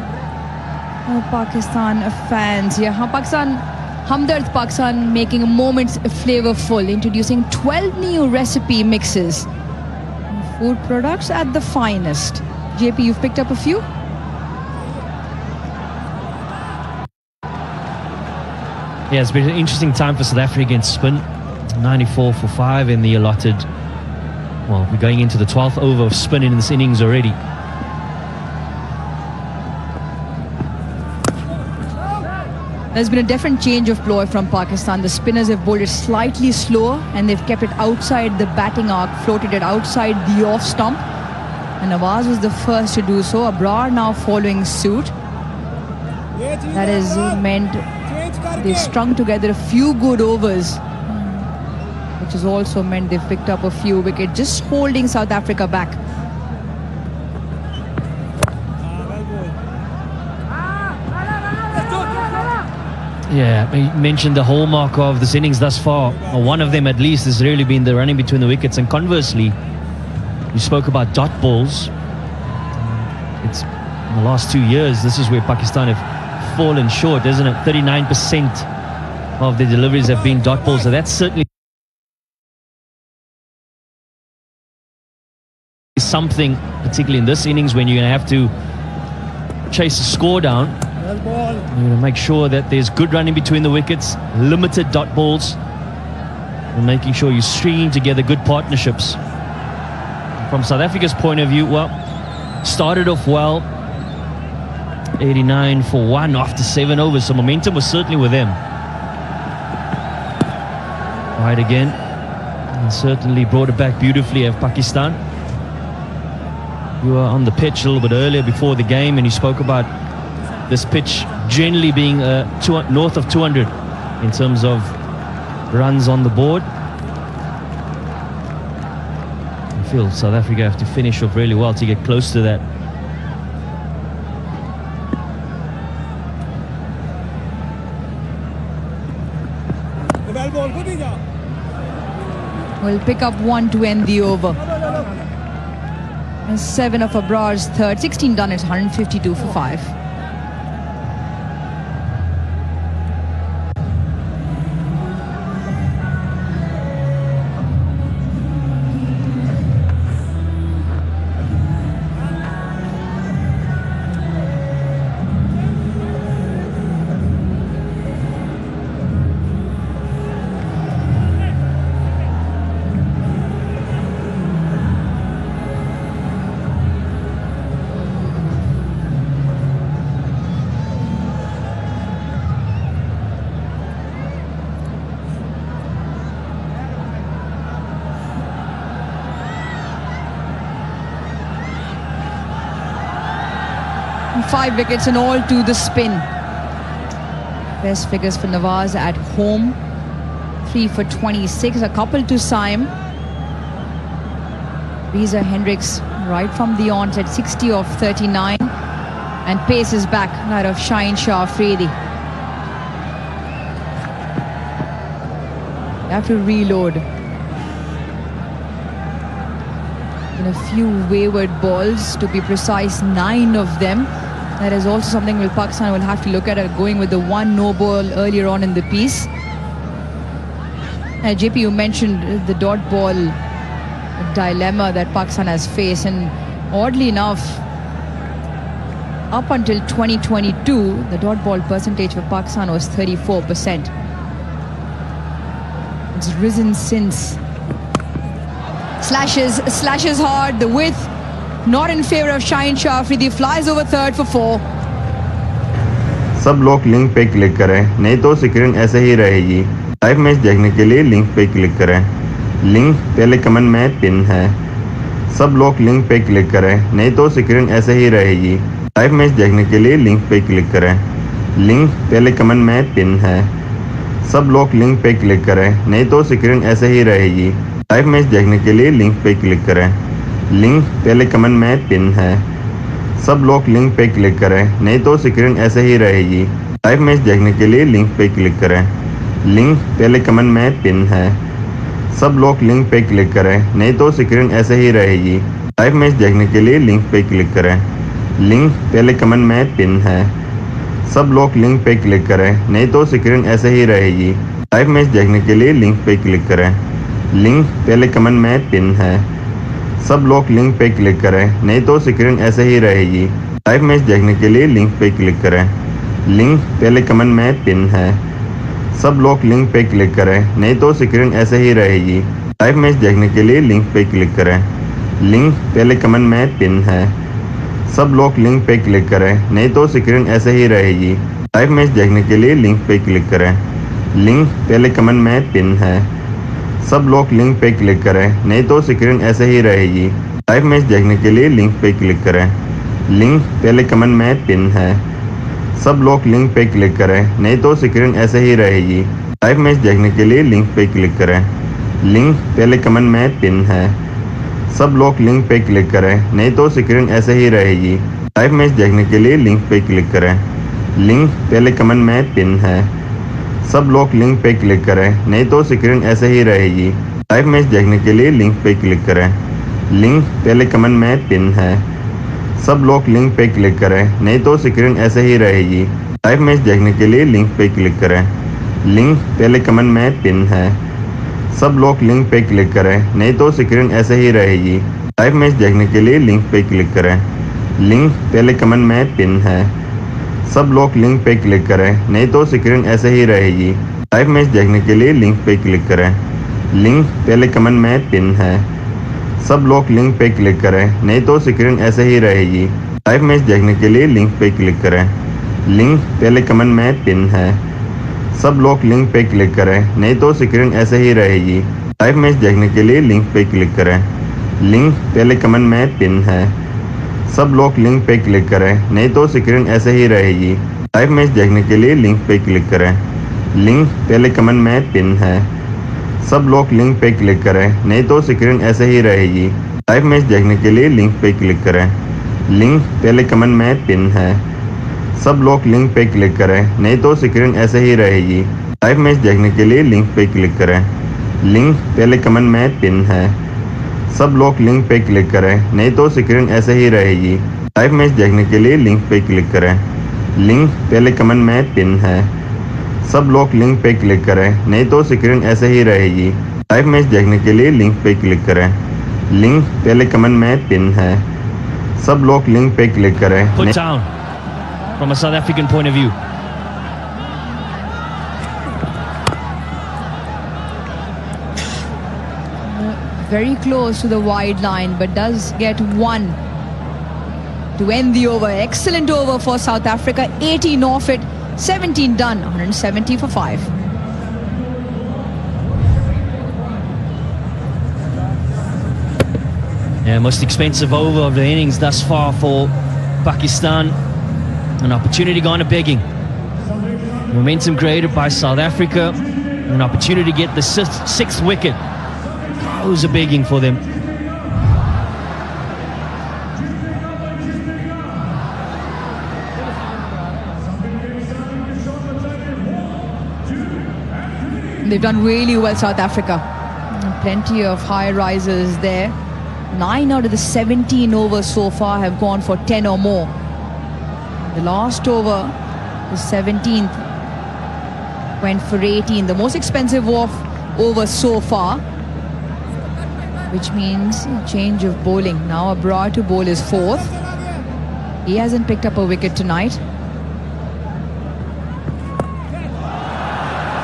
D: Pakistan fans. Yeah, Pakistan, Hamdard Pakistan making a moment's flavorful, introducing 12 new recipe mixes. Food products at the finest. JP, you've picked up a few?
B: Yeah, it's been an interesting time for South Africa against spin. 94 for 5 in the allotted. Well, we're going into the 12th over of spin in this innings already.
D: There's been a different change of ploy from Pakistan. The spinners have bowled it slightly slower and they've kept it outside the batting arc, floated it outside the off stump. And Nawaz was the first to do so. Abrar now following suit. That has meant they've strung together a few good overs, which has also meant they've picked up a few wickets, just holding South Africa back.
B: Yeah, you mentioned the hallmark of this innings thus far, or one of them at least, has really been the running between the wickets. And conversely, you spoke about dot balls. It's in the last 2 years, this is where Pakistan have fallen short, isn't it? 39% of the deliveries have been dot balls, so that's certainly something, particularly in this innings when you're going to have to chase the score down. You're going to make sure that there's good running between the wickets, limited dot balls, and making sure you're stringing together good partnerships. From South Africa's point of view, well, started off well, 89 for 1 after 7 overs, so momentum was certainly with them. Right again, and certainly brought it back beautifully of Pakistan. You were on the pitch a little bit earlier before the game and you spoke about this pitch generally being north of 200 in terms of runs on the board. I feel South Africa have to finish off really well to get close to that.
D: Will pick up 1 to end the over. And 7 of Abrar's third, 16 done at 152 for 5. And 5 wickets and all to the spin. Best figures for Nawaz at home. 3 for 26, a couple to Saim. Reza Hendricks right from the onset, 60 of 39. And pace is back, that of Shaheen Shah Afridi. They have to reload. And a few wayward balls, to be precise, 9 of them. That is also something Pakistan will have to look at, going with the 1 no ball earlier on in the piece. JP, you mentioned the dot ball dilemma that Pakistan has faced, and oddly enough, up until 2022, the dot ball percentage for Pakistan was 34%. It's risen since. Slashes hard, the width not in favor of Shaheen Shah Afridi, flies over third for 4.
F: सब लोग link पे click करें, नहीं तो screen ऐसे ही रहेगी। Live match देखने के लिए लिंक पे क्लिक करें। लिंक पहले कमेंट में पिन है। सब लोग लिंक पे क्लिक करें, नहीं तो स्क्रीन ऐसे ही रहेगी। लाइव मैच देखने के लिए लिंक पे क्लिक करें। लिंक पहले कमेंट में पिन है। सब लोग लिंक पे क्लिक करें, नहीं तो स्क्रीन ऐसे ही रहेगी। लाइव मैच देखने के लिए लिंक पे क्लिक करें। लिंक पहले कमेंट में पिन है। सब लोग लिंक पे क्लिक करें, नहीं तो स्क्रीन ऐसे ही रहेगी। लाइव मैच देखने के लिए लिंक पे क्लिक करें। लिंक पहले कमेंट में पिन है। सब लोग लिंक पे क्लिक करें, नहीं तो स्क्रीन ऐसे ही रहेगी। लाइव मैच देखने के लिए लिंक पे क्लिक करें। लिंक पहले कमेंट में पिन है। सब लोग लिंक पे क्लिक करें, नहीं तो स्क्रीन ऐसे ही रहेगी। लाइव मैच देखने के लिए लिंक पे क्लिक करें। लिंक पहले कमेंट में पिन है। सब लोग लिंक पे क्लिक करें, नहीं तो स्क्रीन ऐसे ही रहेगी। लाइव मैच देखने के लिए लिंक पे क्लिक करें। लिंक पहले कमेंट में पिन है। सब लोग लिंक पे क्लिक करें, नहीं तो स्क्रीन ऐसे ही रहेगी। लाइव मैच देखने के लिए लिंक पे क्लिक करें। लिंक पहले कमेंट में पिन है। सब लोग लिंक पे क्लिक करें, नहीं तो स्क्रीन ऐसे ही रहेगी। लाइव मैच देखने के लिए लिंक पे क्लिक करें। लिंक पहले कमेंट में पिन है। सब लोग लिंक पे क्लिक करें, नहीं तो स्क्रीन ऐसे ही रहेगी। लाइव मैच देखने के लिए लिंक पे क्लिक करें। लिंक पहले कमेंट में पिन है। सब लोग लिंक पे क्लिक करें, नहीं तो स्क्रीन ऐसे ही रहेगी। लाइव मैच देखने के लिए लिंक पे क्लिक करें। लिंक पहले कमेंट में पिन है। सब लोग लिंक पे क्लिक करें, नहीं तो स्क्रीन ऐसे ही रहेगी। लाइव मैच देखने के लिए लिंक पे क्लिक करें। लिंक पहले कमेंट में पिन है। सब लोग लिंक पे क्लिक करें, नहीं तो स्क्रीन ऐसे ही रहेगी। लाइव मैच देखने के लिए लिंक पे क्लिक करें। लिंक पहले कमेंट में पिन है। सब लोग लिंक पे क्लिक करें, नहीं तो स्क्रीन ऐसे ही रहेगी। लाइव मैच देखने के लिए लिंक पे क्लिक करें। लिंक पहले कमेंट में पिन है। सब लोग लिंक पे क्लिक करें, नहीं तो स्क्रीन ऐसे ही रहेगी। लाइव मैच देखने के लिए लिंक पे क्लिक करें। लिंक पहले कमेंट में पिन है। सब लोग लिंक पे क्लिक करें, नहीं तो स्क्रीन ऐसे ही रहेगी। लाइव मैच देखने के लिए लिंक पे क्लिक करें। लिंक पहले कमेंट में पिन है। सब लोग लिंक पे क्लिक करें, नहीं तो स्क्रीन ऐसे ही रहेगी। लाइव मैच देखने के लिए लिंक पे क्लिक करें। लिंक पहले कमेंट में पिन है। सब लोग लिंक पे क्लिक करें, नहीं तो स्क्रीन ऐसे ही रहेगी। लाइव मैच देखने के लिए लिंक पे क्लिक करें। लिंक पहले कमेंट में पिन है। सब लोग लिंक पे क्लिक करें, नहीं तो स्क्रीन ऐसे ही रहेगी। लाइव मैच देखने के लिए लिंक पे क्लिक करें। लिंक पहले कमेंट में पिन है। सब लोग लिंक पे क्लिक करें, नहीं तो स्क्रीन ऐसे ही रहेगी। लाइव मैच देखने के लिए लिंक पे क्लिक करें। लिंक पहले कमेंट में पिन है। सब लोग लिंक पे क्लिक करें, नहीं तो स्क्रीन ऐसे ही रहेगी। लाइव मैच देखने के लिए लिंक पे क्लिक करें। लिंक पहले कमेंट में पिन है। सब लोग लिंक पे क्लिक करें, नहीं तो स्क्रीन ऐसे ही रहेगी। लाइव मैच देखने के लिए लिंक पे क्लिक करें। लिंक पहले कमेंट में पिन है। सब लोग लिंक पे क्लिक करें, नहीं तो स्क्रीन ऐसे ही रहेगी। लाइव मैच देखने के लिए लिंक पे क्लिक करें। लिंक पहले कमेंट में पिन है। सब लोग लिंक पे क्लिक करें।
B: Put down from a South African point of view.
D: Very close to the wide line, but does get one to end the over. Excellent over for South Africa. 18 off it, 17 done, 170 for 5.
B: Yeah, most expensive over of the innings thus far for Pakistan. An opportunity gone to begging. Momentum created by South Africa. An opportunity to get the sixth wicket. Goes a begging for them.
D: They've done really well, South Africa. Plenty of high risers there. 9 out of the 17 overs so far have gone for 10 or more. The last over, the 17th, went for 18. The most expensive over so far, which means a change of bowling. Now Abrar to bowl is fourth. He hasn't picked up a wicket tonight.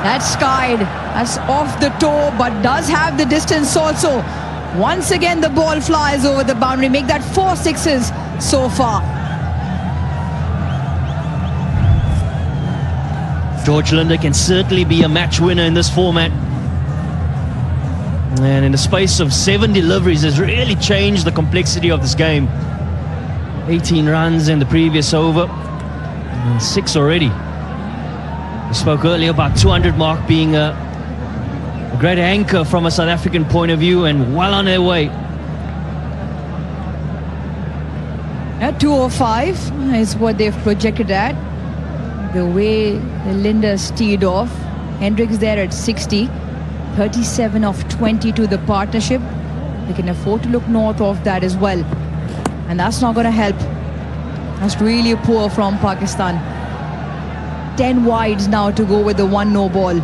D: That's skied. That's off the toe, but does have the distance also. Once again, the ball flies over the boundary. Make that 4 sixes so far.
B: George Linder can certainly be a match winner in this format. And in the space of 7 deliveries has really changed the complexity of this game. 18 runs in the previous over, and 6 already. We spoke earlier about 200 mark being a great anchor from a South African point of view, and well on their way.
D: At 205 is what they've projected at. The way the Linders teed off. Hendricks there at 60. 37 of 20 to the partnership. They can afford to look north of that as well. And that's not going to help. That's really poor from Pakistan. 10 wides now to go with the 1 no ball.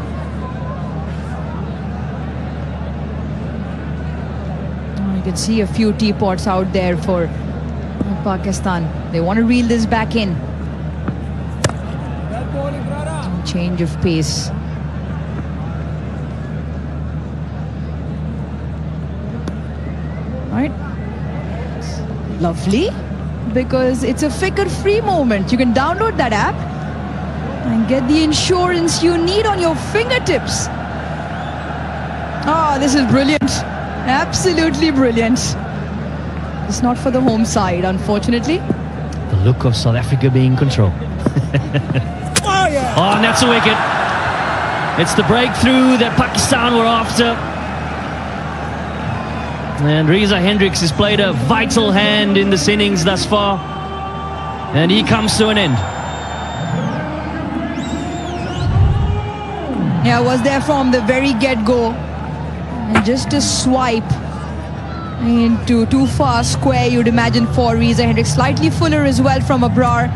D: You can see a few teapots out there for Pakistan. They want to reel this back in. Change of pace. Right. Lovely, because it's a Fikr free moment. You can download that app and get the insurance you need on your fingertips. Oh, this is brilliant. Absolutely brilliant. It's not for the home side, unfortunately.
B: The look of South Africa being in control. Oh, and that's a wicket. It's the breakthrough that Pakistan were after. And Reza Hendricks has played a vital hand in this innings thus far. And he comes to an end.
D: Yeah, was there from the very get-go. And just a swipe into too far square, you'd imagine, for Reza Hendricks. Slightly fuller as well from Abrar.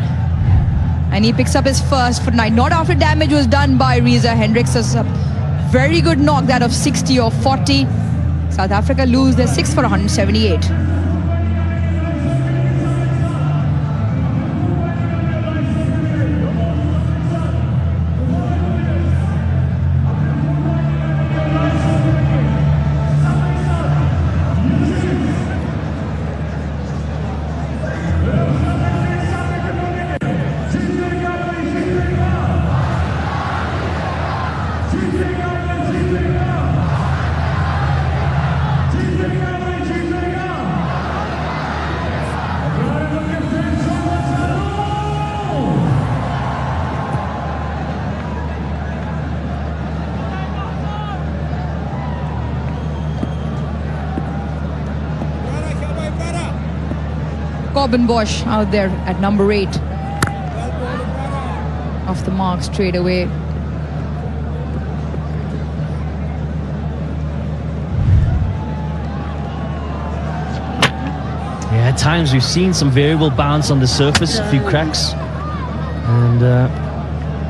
D: And he picks up his first for tonight. Not after damage was done by Reza Hendricks. It's a very good knock, that of 60 or 40. South Africa lose their sixth for 178. Corbin Bosch out there at number 8. Off the mark straight away.
B: Yeah, at times we've seen some variable bounce on the surface, a few cracks. And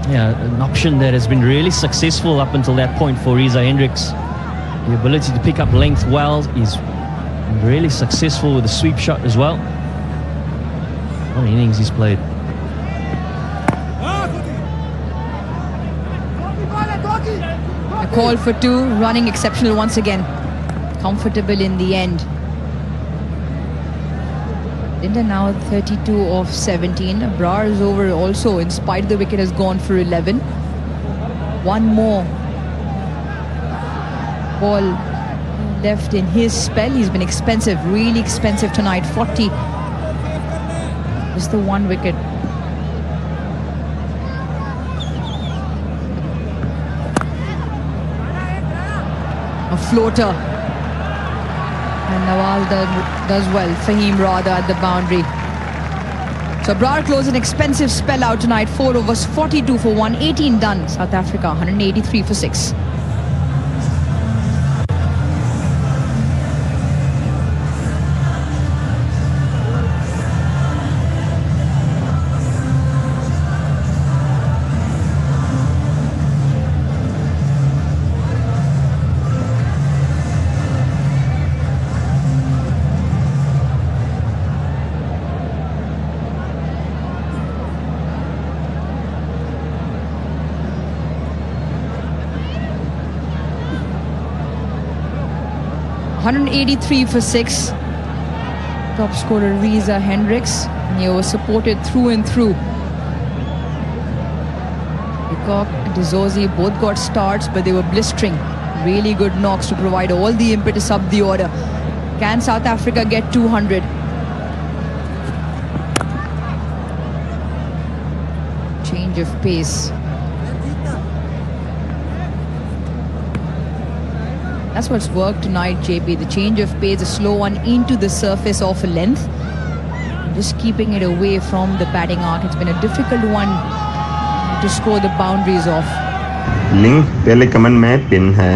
B: yeah, an option that has been really successful up until that point for Reza Hendricks. The ability to pick up length well. He's really successful with the sweep shot as well. What innings he's played.
D: A call for 2, running exceptional once again. Comfortable in the end. India now 32 of 17. Abrar is over also, in spite of the wicket, has gone for 11. One more ball left in his spell. He's been expensive, really expensive tonight. 40. Just the one wicket. A floater. And Nawaz does well. Fahim rather at the boundary. So Abrar closed an expensive spell out tonight. 4 overs, 42 for 1, 18 done. South Africa 183 for 6. $183 for 6. Top scorer Reza Hendricks. He was supported through and through. Peacock and Dizozi both got starts, but they were blistering. Really good knocks to provide all the impetus up the order. Can South Africa get 200? Change of pace. That's what's worked tonight, JP. The change of pace, a slow one into the surface of a length. Just keeping it away from the batting arc. It's been a difficult one to score the boundaries off.
F: Link पहले comment में pin है.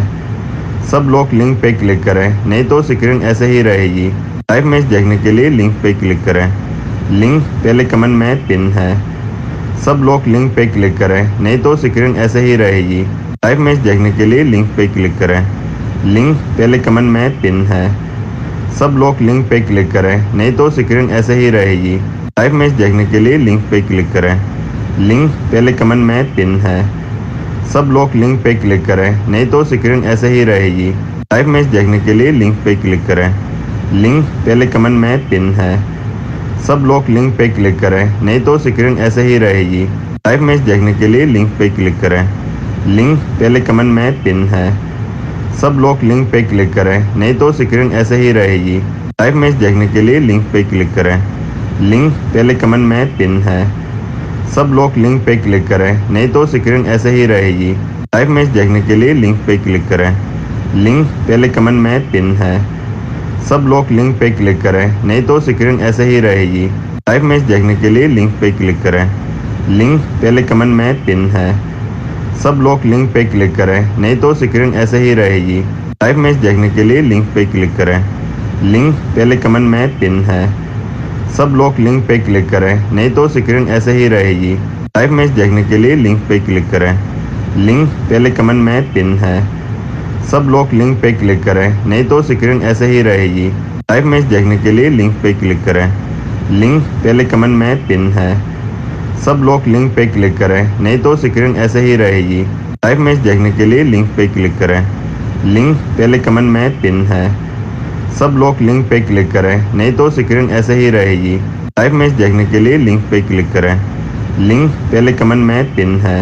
F: सब लोग link पे click करें, नहीं तो screen ऐसे ही रहेगी. लाइव मैच देखने के लिए लिंक पे क्लिक करें. लिंक पहले कमेंट में पिन है. सब लोग लिंक पे क्लिक करें, नहीं तो स्क्रीन ऐसे ही रहेगी. लाइव मैच देखने के लिए लिंक पे क्लिक करें. लिंक पहले कमेंट में पिन है. सब लोग लिंक पे क्लिक करें, नहीं तो स्क्रीन ऐसे ही रहेगी. लाइव मैच देखने के लिए लिंक पे क्लिक करें. लिंक पहले कमेंट में पिन है. सब लोग लिंक पे क्लिक करें, नहीं तो स्क्रीन ऐसे ही रहेगी. लाइव मैच देखने के लिए लिंक पे क्लिक करें. लिंक पहले कमेंट में पिन है. सब लोग लिंक पे क्लिक करें, नहीं तो स्क्रीन ऐसे ही रहेगी. लाइव मैच देखने के लिए लिंक पे क्लिक करें। लिंक पहले कमेंट में पिन है। सब लोग लिंक पे क्लिक करें, नहीं तो स्क्रीन ऐसे ही रहेगी। लाइव मैच देखने के लिए लिंक पे क्लिक करें। लिंक पहले कमेंट में पिन है। सब लोग लिंक पे क्लिक करें, नहीं तो स्क्रीन ऐसे ही रहेगी। लाइव मैच देखने के लिए लिंक पे क्लिक करें। लिंक पहले कमेंट में पिन है। सब लोग लिंक पे क्लिक करें, नहीं तो स्क्रीन ऐसे ही रहेगी। लाइव मैच देखने के लिए लिंक पे क्लिक करें। लिंक पहले कमेंट में पिन है। सब लोग लिंक पे क्लिक करें, नहीं तो स्क्रीन ऐसे ही रहेगी। लाइव मैच देखने के लिए लिंक पे क्लिक करें। लिंक पहले कमेंट में पिन है। सब लोग लिंक पे क्लिक करें, नहीं तो स्क्रीन ऐसे ही रहेगी। लाइव मैच देखने के लिए लिंक पे क्लिक करें। लिंक पहले कमेंट में पिन है। सब लोग लिंक पे क्लिक करें, नहीं तो स्क्रीन ऐसे ही रहेगी। लाइव मैच देखने के लिए लिंक पे क्लिक करें। लिंक पहले कमेंट में पिन है। सब लोग लिंक पे क्लिक करें, नहीं तो स्क्रीन ऐसे ही रहेगी। लाइव मैच देखने के लिए लिंक पे क्लिक करें। लिंक पहले कमेंट में पिन है। सब लोग लिंक पे क्लिक करें, नहीं तो स्क्रीन ऐसे ही रहेगी। लाइव मैच देखने के लिए लिंक पे क्लिक करें। लिंक पहले कमेंट में पिन है।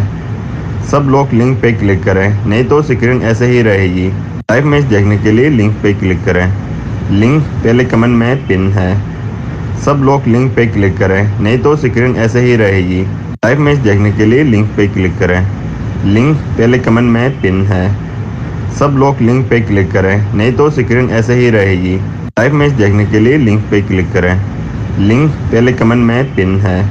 F: सब लोग लिंक पे क्लिक करें, नहीं तो स्क्रीन ऐसे ही रहेगी। लाइव मैच देखने के लिए लिंक पे क्लिक करें। लिंक पहले कमेंट में पिन है। सब लोग लिंक पे क्लिक करें, नहीं तो स्क्रीन ऐसे ही रहेगी। लाइव मैच देखने के लिए लिंक पे क्लिक करें। लिंक पहले कमेंट में पिन है। सब लोग लिंक पे क्लिक करें, नहीं तो स्क्रीन ऐसे ही रहेगी। लाइव मैच देखने के लिए लिंक पे क्लिक करें। लिंक पहले कमेंट में पिन है।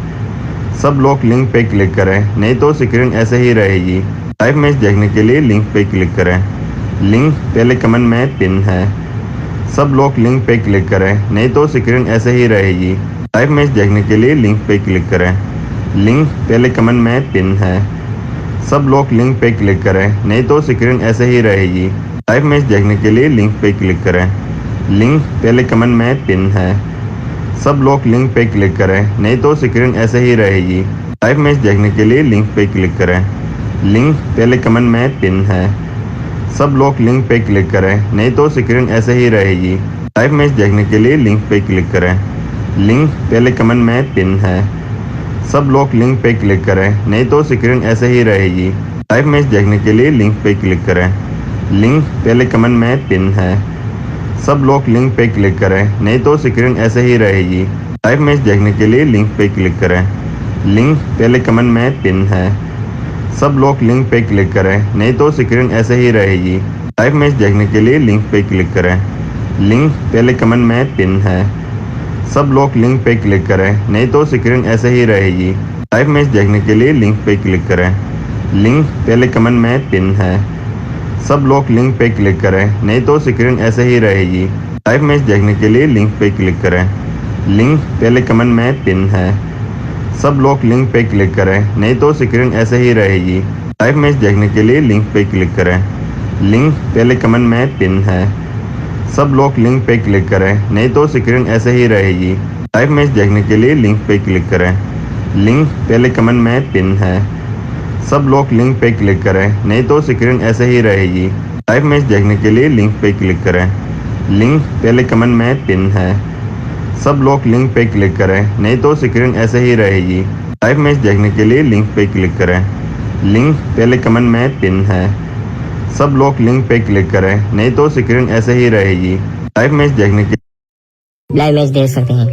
F: सब लोग लिंक पे क्लिक करें, नहीं तो स्क्रीन ऐसे ही रहेगी। लाइव मैच देखने के लिए लिंक पे क्लिक करें। लिंक पहले कमेंट में पिन है। सब लोग लिंक पे क्लिक करें, नहीं तो स्क्रीन ऐसे ही रहेगी। लाइव मैच देखने के लिए लिंक पे क्लिक करें। लिंक पहले कमेंट में पिन है। सब लोग लिंक पे क्लिक करें, नहीं तो स्क्रीन ऐसे ही रहेगी। लाइव मैच देखने के लिए लिंक पे क्लिक करें। लिंक पहले कमेंट में पिन है। सब लोग लिंक पे क्लिक करें, नहीं तो स्क्रीन ऐसे ही रहेगी। लाइव मैच देखने के लिए लिंक पे क्लिक करें। लिंक पहले कमेंट में पिन है। सब लोग लिंक पे क्लिक करें, नहीं तो स्क्रीन ऐसे ही रहेगी। लाइव मैच देखने के लिए लिंक पे क्लिक करें। लिंक पहले कमेंट में पिन है। सब लोग लिंक पे क्लिक करें, नहीं तो स्क्रीन ऐसे ही रहेगी। लाइव मैच देखने के लिए लिंक पे क्लिक करें। लिंक पहले कमेंट में पिन है। सब लोग लिंक पे क्लिक करें, नहीं तो स्क्रीन ऐसे ही रहेगी। लाइव मैच देखने के लिए लिंक पे क्लिक करें। लिंक पहले कमेंट में पिन है। सब लोग लिंक पे क्लिक करें, नहीं तो स्क्रीन ऐसे ही रहेगी। लाइव मैच देखने के लिए लिंक पे क्लिक करें। लिंक पहले कमेंट में पिन है। सब लोग लिंक पे क्लिक करें, नहीं तो स्क्रीन ऐसे ही रहेगी। लाइव मैच देखने के लिए लिंक पे क्लिक करें। लिंक पहले कमेंट में पिन है। सब लोग लिंक पे क्लिक करें, नहीं तो स्क्रीन ऐसे ही रहेगी। लाइव मैच देखने के लिए लिंक पे क्लिक करें। लिंक पहले कमेंट में पिन है। सब लोग लिंक पे क्लिक करें, नहीं तो स्क्रीन ऐसे ही रहेगी। लाइव मैच देखने के लिए लिंक पे क्लिक करें। लिंक पहले कमेंट में पिन है। सब लोग लिंक पे क्लिक करें, नहीं तो स्क्रीन ऐसे ही रहेगी। लाइव मैच देखने के लिए लिंक पे क्लिक करें। लिंक पहले कमेंट में पिन है। सब लोग लिंक पे क्लिक करें, नहीं तो स्क्रीन ऐसे ही रहेगी। लाइव मैच देखने के लिए लिंक पे क्लिक करें। लिंक पहले कमेंट में पिन है। सब लोग लिंक पे क्लिक करें, नहीं तो स्क्रीन ऐसे ही रहेगी। लाइव मैच देखने के लिए लिंक पे क्लिक करें। लिंक पहले कमेंट में पिन है। सब लोग लिंक पे क्लिक करें, नहीं तो स्क्रीन ऐसे ही रहेगी। लाइव मैच देखने के
C: लाइव मैच देख सकते हैं।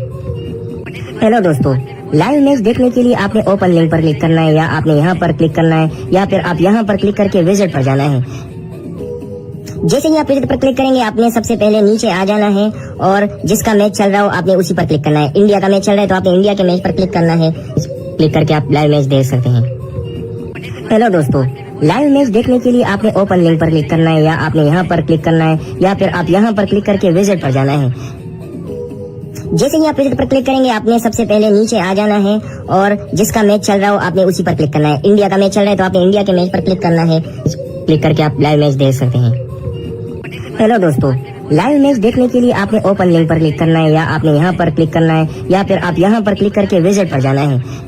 C: हेलो दोस्तों, लाइव मैच देखने के लिए आपने ओपन लिंक पर क्लिक करना है, या आपने यहाँ पर क्लिक करना है, या फिर आप यहाँ पर क्लिक करके विजिट पर जाना है। जैसे ही आप विजिट पर क्लिक करेंगे, आपने सबसे पहले नीचे आ जाना है और जिसका मैच चल रहा हो आपने उसी पर क्लिक करना है। इंडिया का मैच चल रहा है तो आपने इंडिया के मैच पर क्लिक करना है। क्लिक करके आप लाइव मैच देख सकते हैं। हेलो दोस्तों, लाइव मैच देखने के लिए आपने ओपन लिंक पर क्लिक करना है, या आपने यहाँ पर क्लिक करना है, या फिर आप यहाँ पर क्लिक करके विजिट पर जाना है। जैसे ही आप विजिट पर क्लिक करेंगे, आपने सबसे पहले नीचे आ जाना है और जिसका मैच चल रहा हो आपने उसी पर क्लिक करना है। इंडिया का मैच चल रहा है तो आपने इंडिया के मैच पर क्लिक करना है। क्लिक करके आप लाइव मैच देख सकते हैं। हेलो दोस्तों, लाइव मैच देखने के लिए आपने ओपन लिंक पर क्लिक करना है, या आपने यहाँ पर क्लिक करना है, या फिर आप यहाँ पर क्लिक करके विजिट पर जाना है।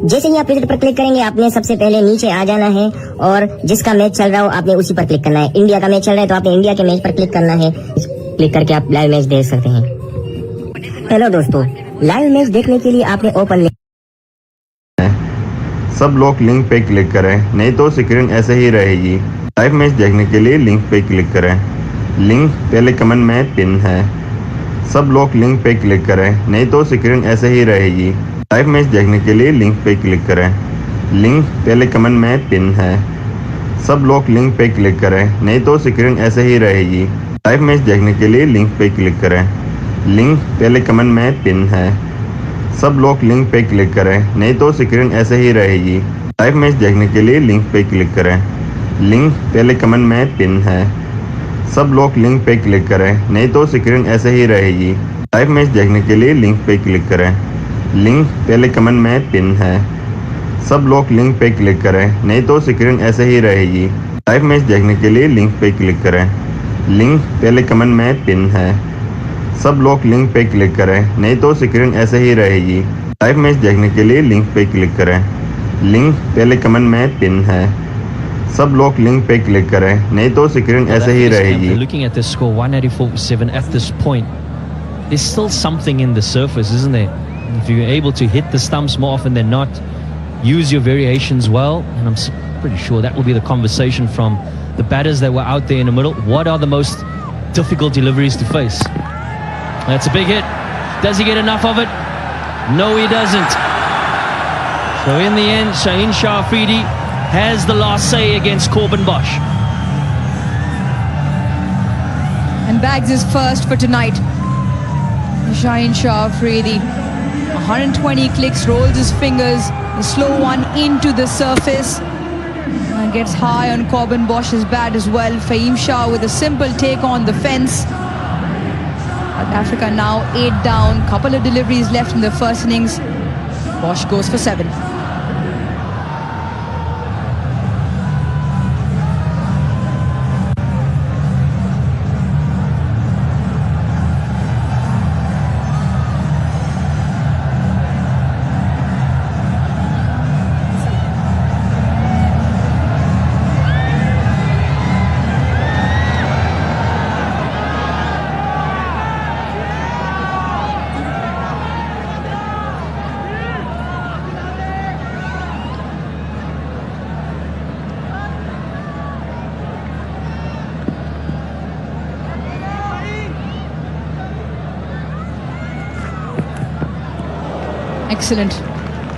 C: जैसे ही आप विजिट पर क्लिक करेंगे, आपने सबसे पहले नीचे आ जाना है और जिसका मैच चल रहा हो आपने उसी पर क्लिक करना है। इंडिया का मैच चल रहा है तो आपने इंडिया के मैच पर क्लिक करना है। क्लिक करके आप लाइव मैच देख सकते हैं। हेलो दोस्तों, लाइव मैच देखने के लिए आपने ओपन लिंक
F: सब लोग लिंक पे क्लिक करें, नहीं तो स्क्रीन ऐसे ही रहेगी। लाइव मैच देखने के लिए लिंक पे क्लिक करें। लिंक पहले कमेंट में पिन है। सब लोग लिंक पे क्लिक करें, नहीं तो स्क्रीन ऐसे ही रहेगी। लाइव मैच देखने के लिए लिंक पे क्लिक करें। लिंक पहले कमेंट में पिन है। सब लोग लिंक पे क्लिक करें, नहीं तो स्क्रीन ऐसे ही रहेगी। लाइव मैच देखने के लिए लिंक पे क्लिक करें। लिंक पहले कमेंट में पिन है। सब लोग लिंक पे क्लिक करें, नहीं तो स्क्रीन ऐसे ही रहेगी। लाइव मैच देखने के लिए लिंक पे क्लिक करें। लिंक पहले कमेंट में पिन है। सब लोग लिंक पे क्लिक करें, नहीं तो स्क्रीन ऐसे ही रहेगी। लाइव मैच देखने के लिए लिंक पे क्लिक करें। लिंक पहले कमेंट में पिन है। सब लोग लिंक पे क्लिक करें, नहीं तो स्क्रीन ऐसे ही रहेगी। लाइव मैच देखने के लिए लिंक पे क्लिक करें। लिंक पहले कमेंट में पिन है। सब लोग लिंक पे क्लिक करें, नहीं तो स्क्रीन ऐसे ही रहेगी। लाइव मैच देखने के लिए लिंक पे क्लिक करें। लिंक पहले कमेंट में पिन है। सब लोग लिंक पे क्लिक करें, नहीं तो स्क्रीन ऐसे ही रहेगी।
B: Looking at the score 184-7 at this point, there's still something in the surface, isn't there? If you're able to hit the stumps more often than not, use your variations well, and I'm pretty sure that will be the conversation from the batters that were out there in the middle. What are the most difficult deliveries to face? That's a big hit. Does he get enough of it? No, he doesn't. So in the end, Shaheen Shah Afridi has the last say against Corbin Bosch.
D: And bags his first for tonight. Shaheen Shah Afridi, 120 clicks, rolls his fingers, the slow one into the surface, and gets high on Corbin Bosch's bat as well. Fahim Shah with a simple take on the fence. South Africa now 8 down, couple of deliveries left in the first innings. Bosch goes for 7.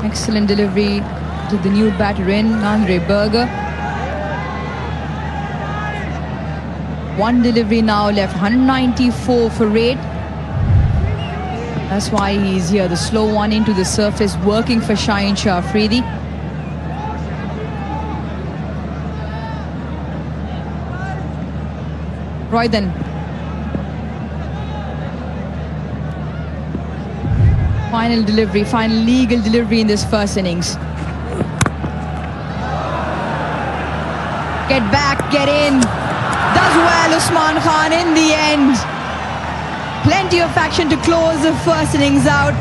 D: Excellent delivery to the new batter in, Andre Berger. One delivery now left, 194 for rate. That's why he's here. The slow one into the surface, working for Shaheen Shah Afridi. Royden. Final delivery, final legal delivery in this first innings. Get back, get in. Does well, Usman Khan in the end. Plenty of action to close the first innings out,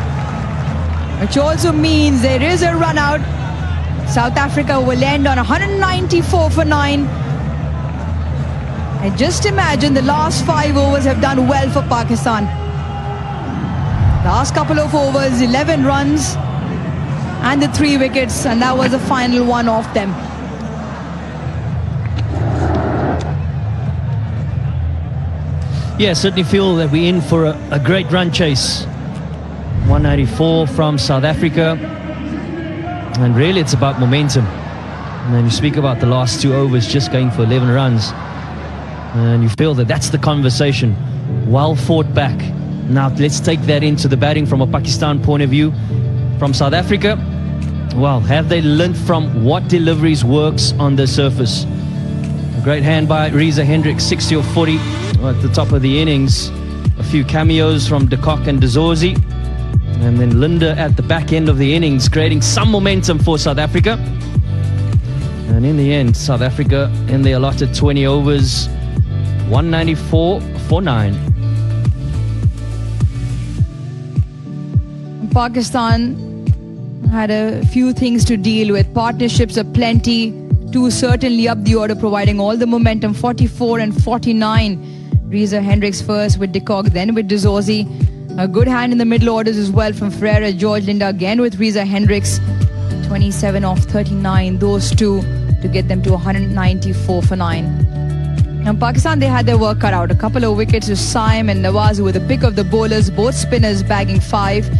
D: which also means there is a run out. South Africa will end on 194 for 9. And just imagine the last 5 overs have done well for Pakistan. Last couple of overs, 11 runs and the 3 wickets, and that was the final one of them.
B: Yeah, certainly feel that we're in for a great run chase. 194 from South Africa. And really it's about momentum. And then you speak about the last 2 overs just going for 11 runs. And you feel that that's the conversation. Well fought back. Now let's take that into the batting from a Pakistan point of view. From South Africa, well, have they learned from what deliveries works on the surface? A great hand by Reza Hendricks, 60 or 40 at the top of the innings. A few cameos from De Kock and De Zorzi. And then Linda at the back end of the innings, creating some momentum for South Africa. And in the end, South Africa in the allotted 20 overs, 194 for 9.
D: Pakistan had a few things to deal with. Partnerships are plenty. 2 certainly up the order, providing all the momentum. 44 and 49. Reza Hendricks first with De Kock, then with De Zorzi. A good hand in the middle orders as well from Ferreira, George Linda, again with Reza Hendricks. 27 off 39, those two to get them to 194 for 9. Now Pakistan, they had their work cut out. A couple of wickets to Saim and Nawaz, who were the pick of the bowlers, both spinners bagging 5.